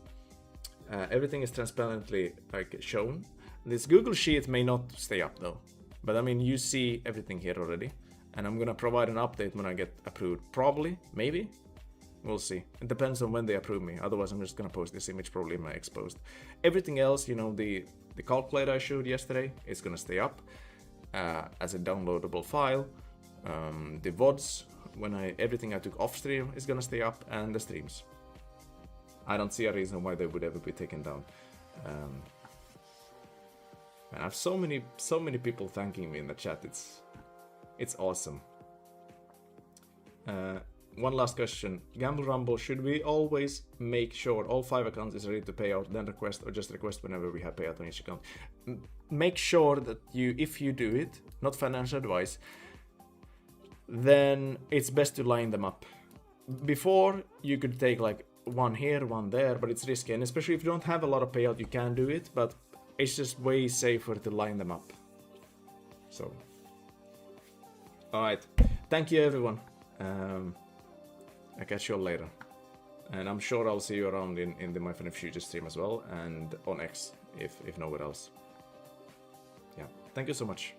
transparently like shown. This Google Sheet may not stay up though, but I mean you see everything here already, and I'm gonna provide an update when I get approved. Probably, maybe. We'll see. It depends on when they approve me. Otherwise, I'm just gonna post this image probably in my exposed. Everything else, you know, the calculator I showed yesterday is gonna stay up as a downloadable file. The VODs, everything I took off stream is gonna stay up, and the streams. I don't see a reason why they would ever be taken down. And I have so many people thanking me in the chat. It's awesome. One last question. Gamble Rumble, should we always make sure all 5 accounts is ready to pay out, then request, or just request whenever we have payout on each account? Make sure that if you do it, not financial advice, then it's best to line them up. Before, you could take like one here, one there, but it's risky, and especially if you don't have a lot of payout, you can do it, but it's just way safer to line them up. So, alright, thank you everyone. I'll catch you all later, and I'm sure I'll see you around in the My Infinite Future stream as well, and on X if nowhere else. Yeah, thank you so much.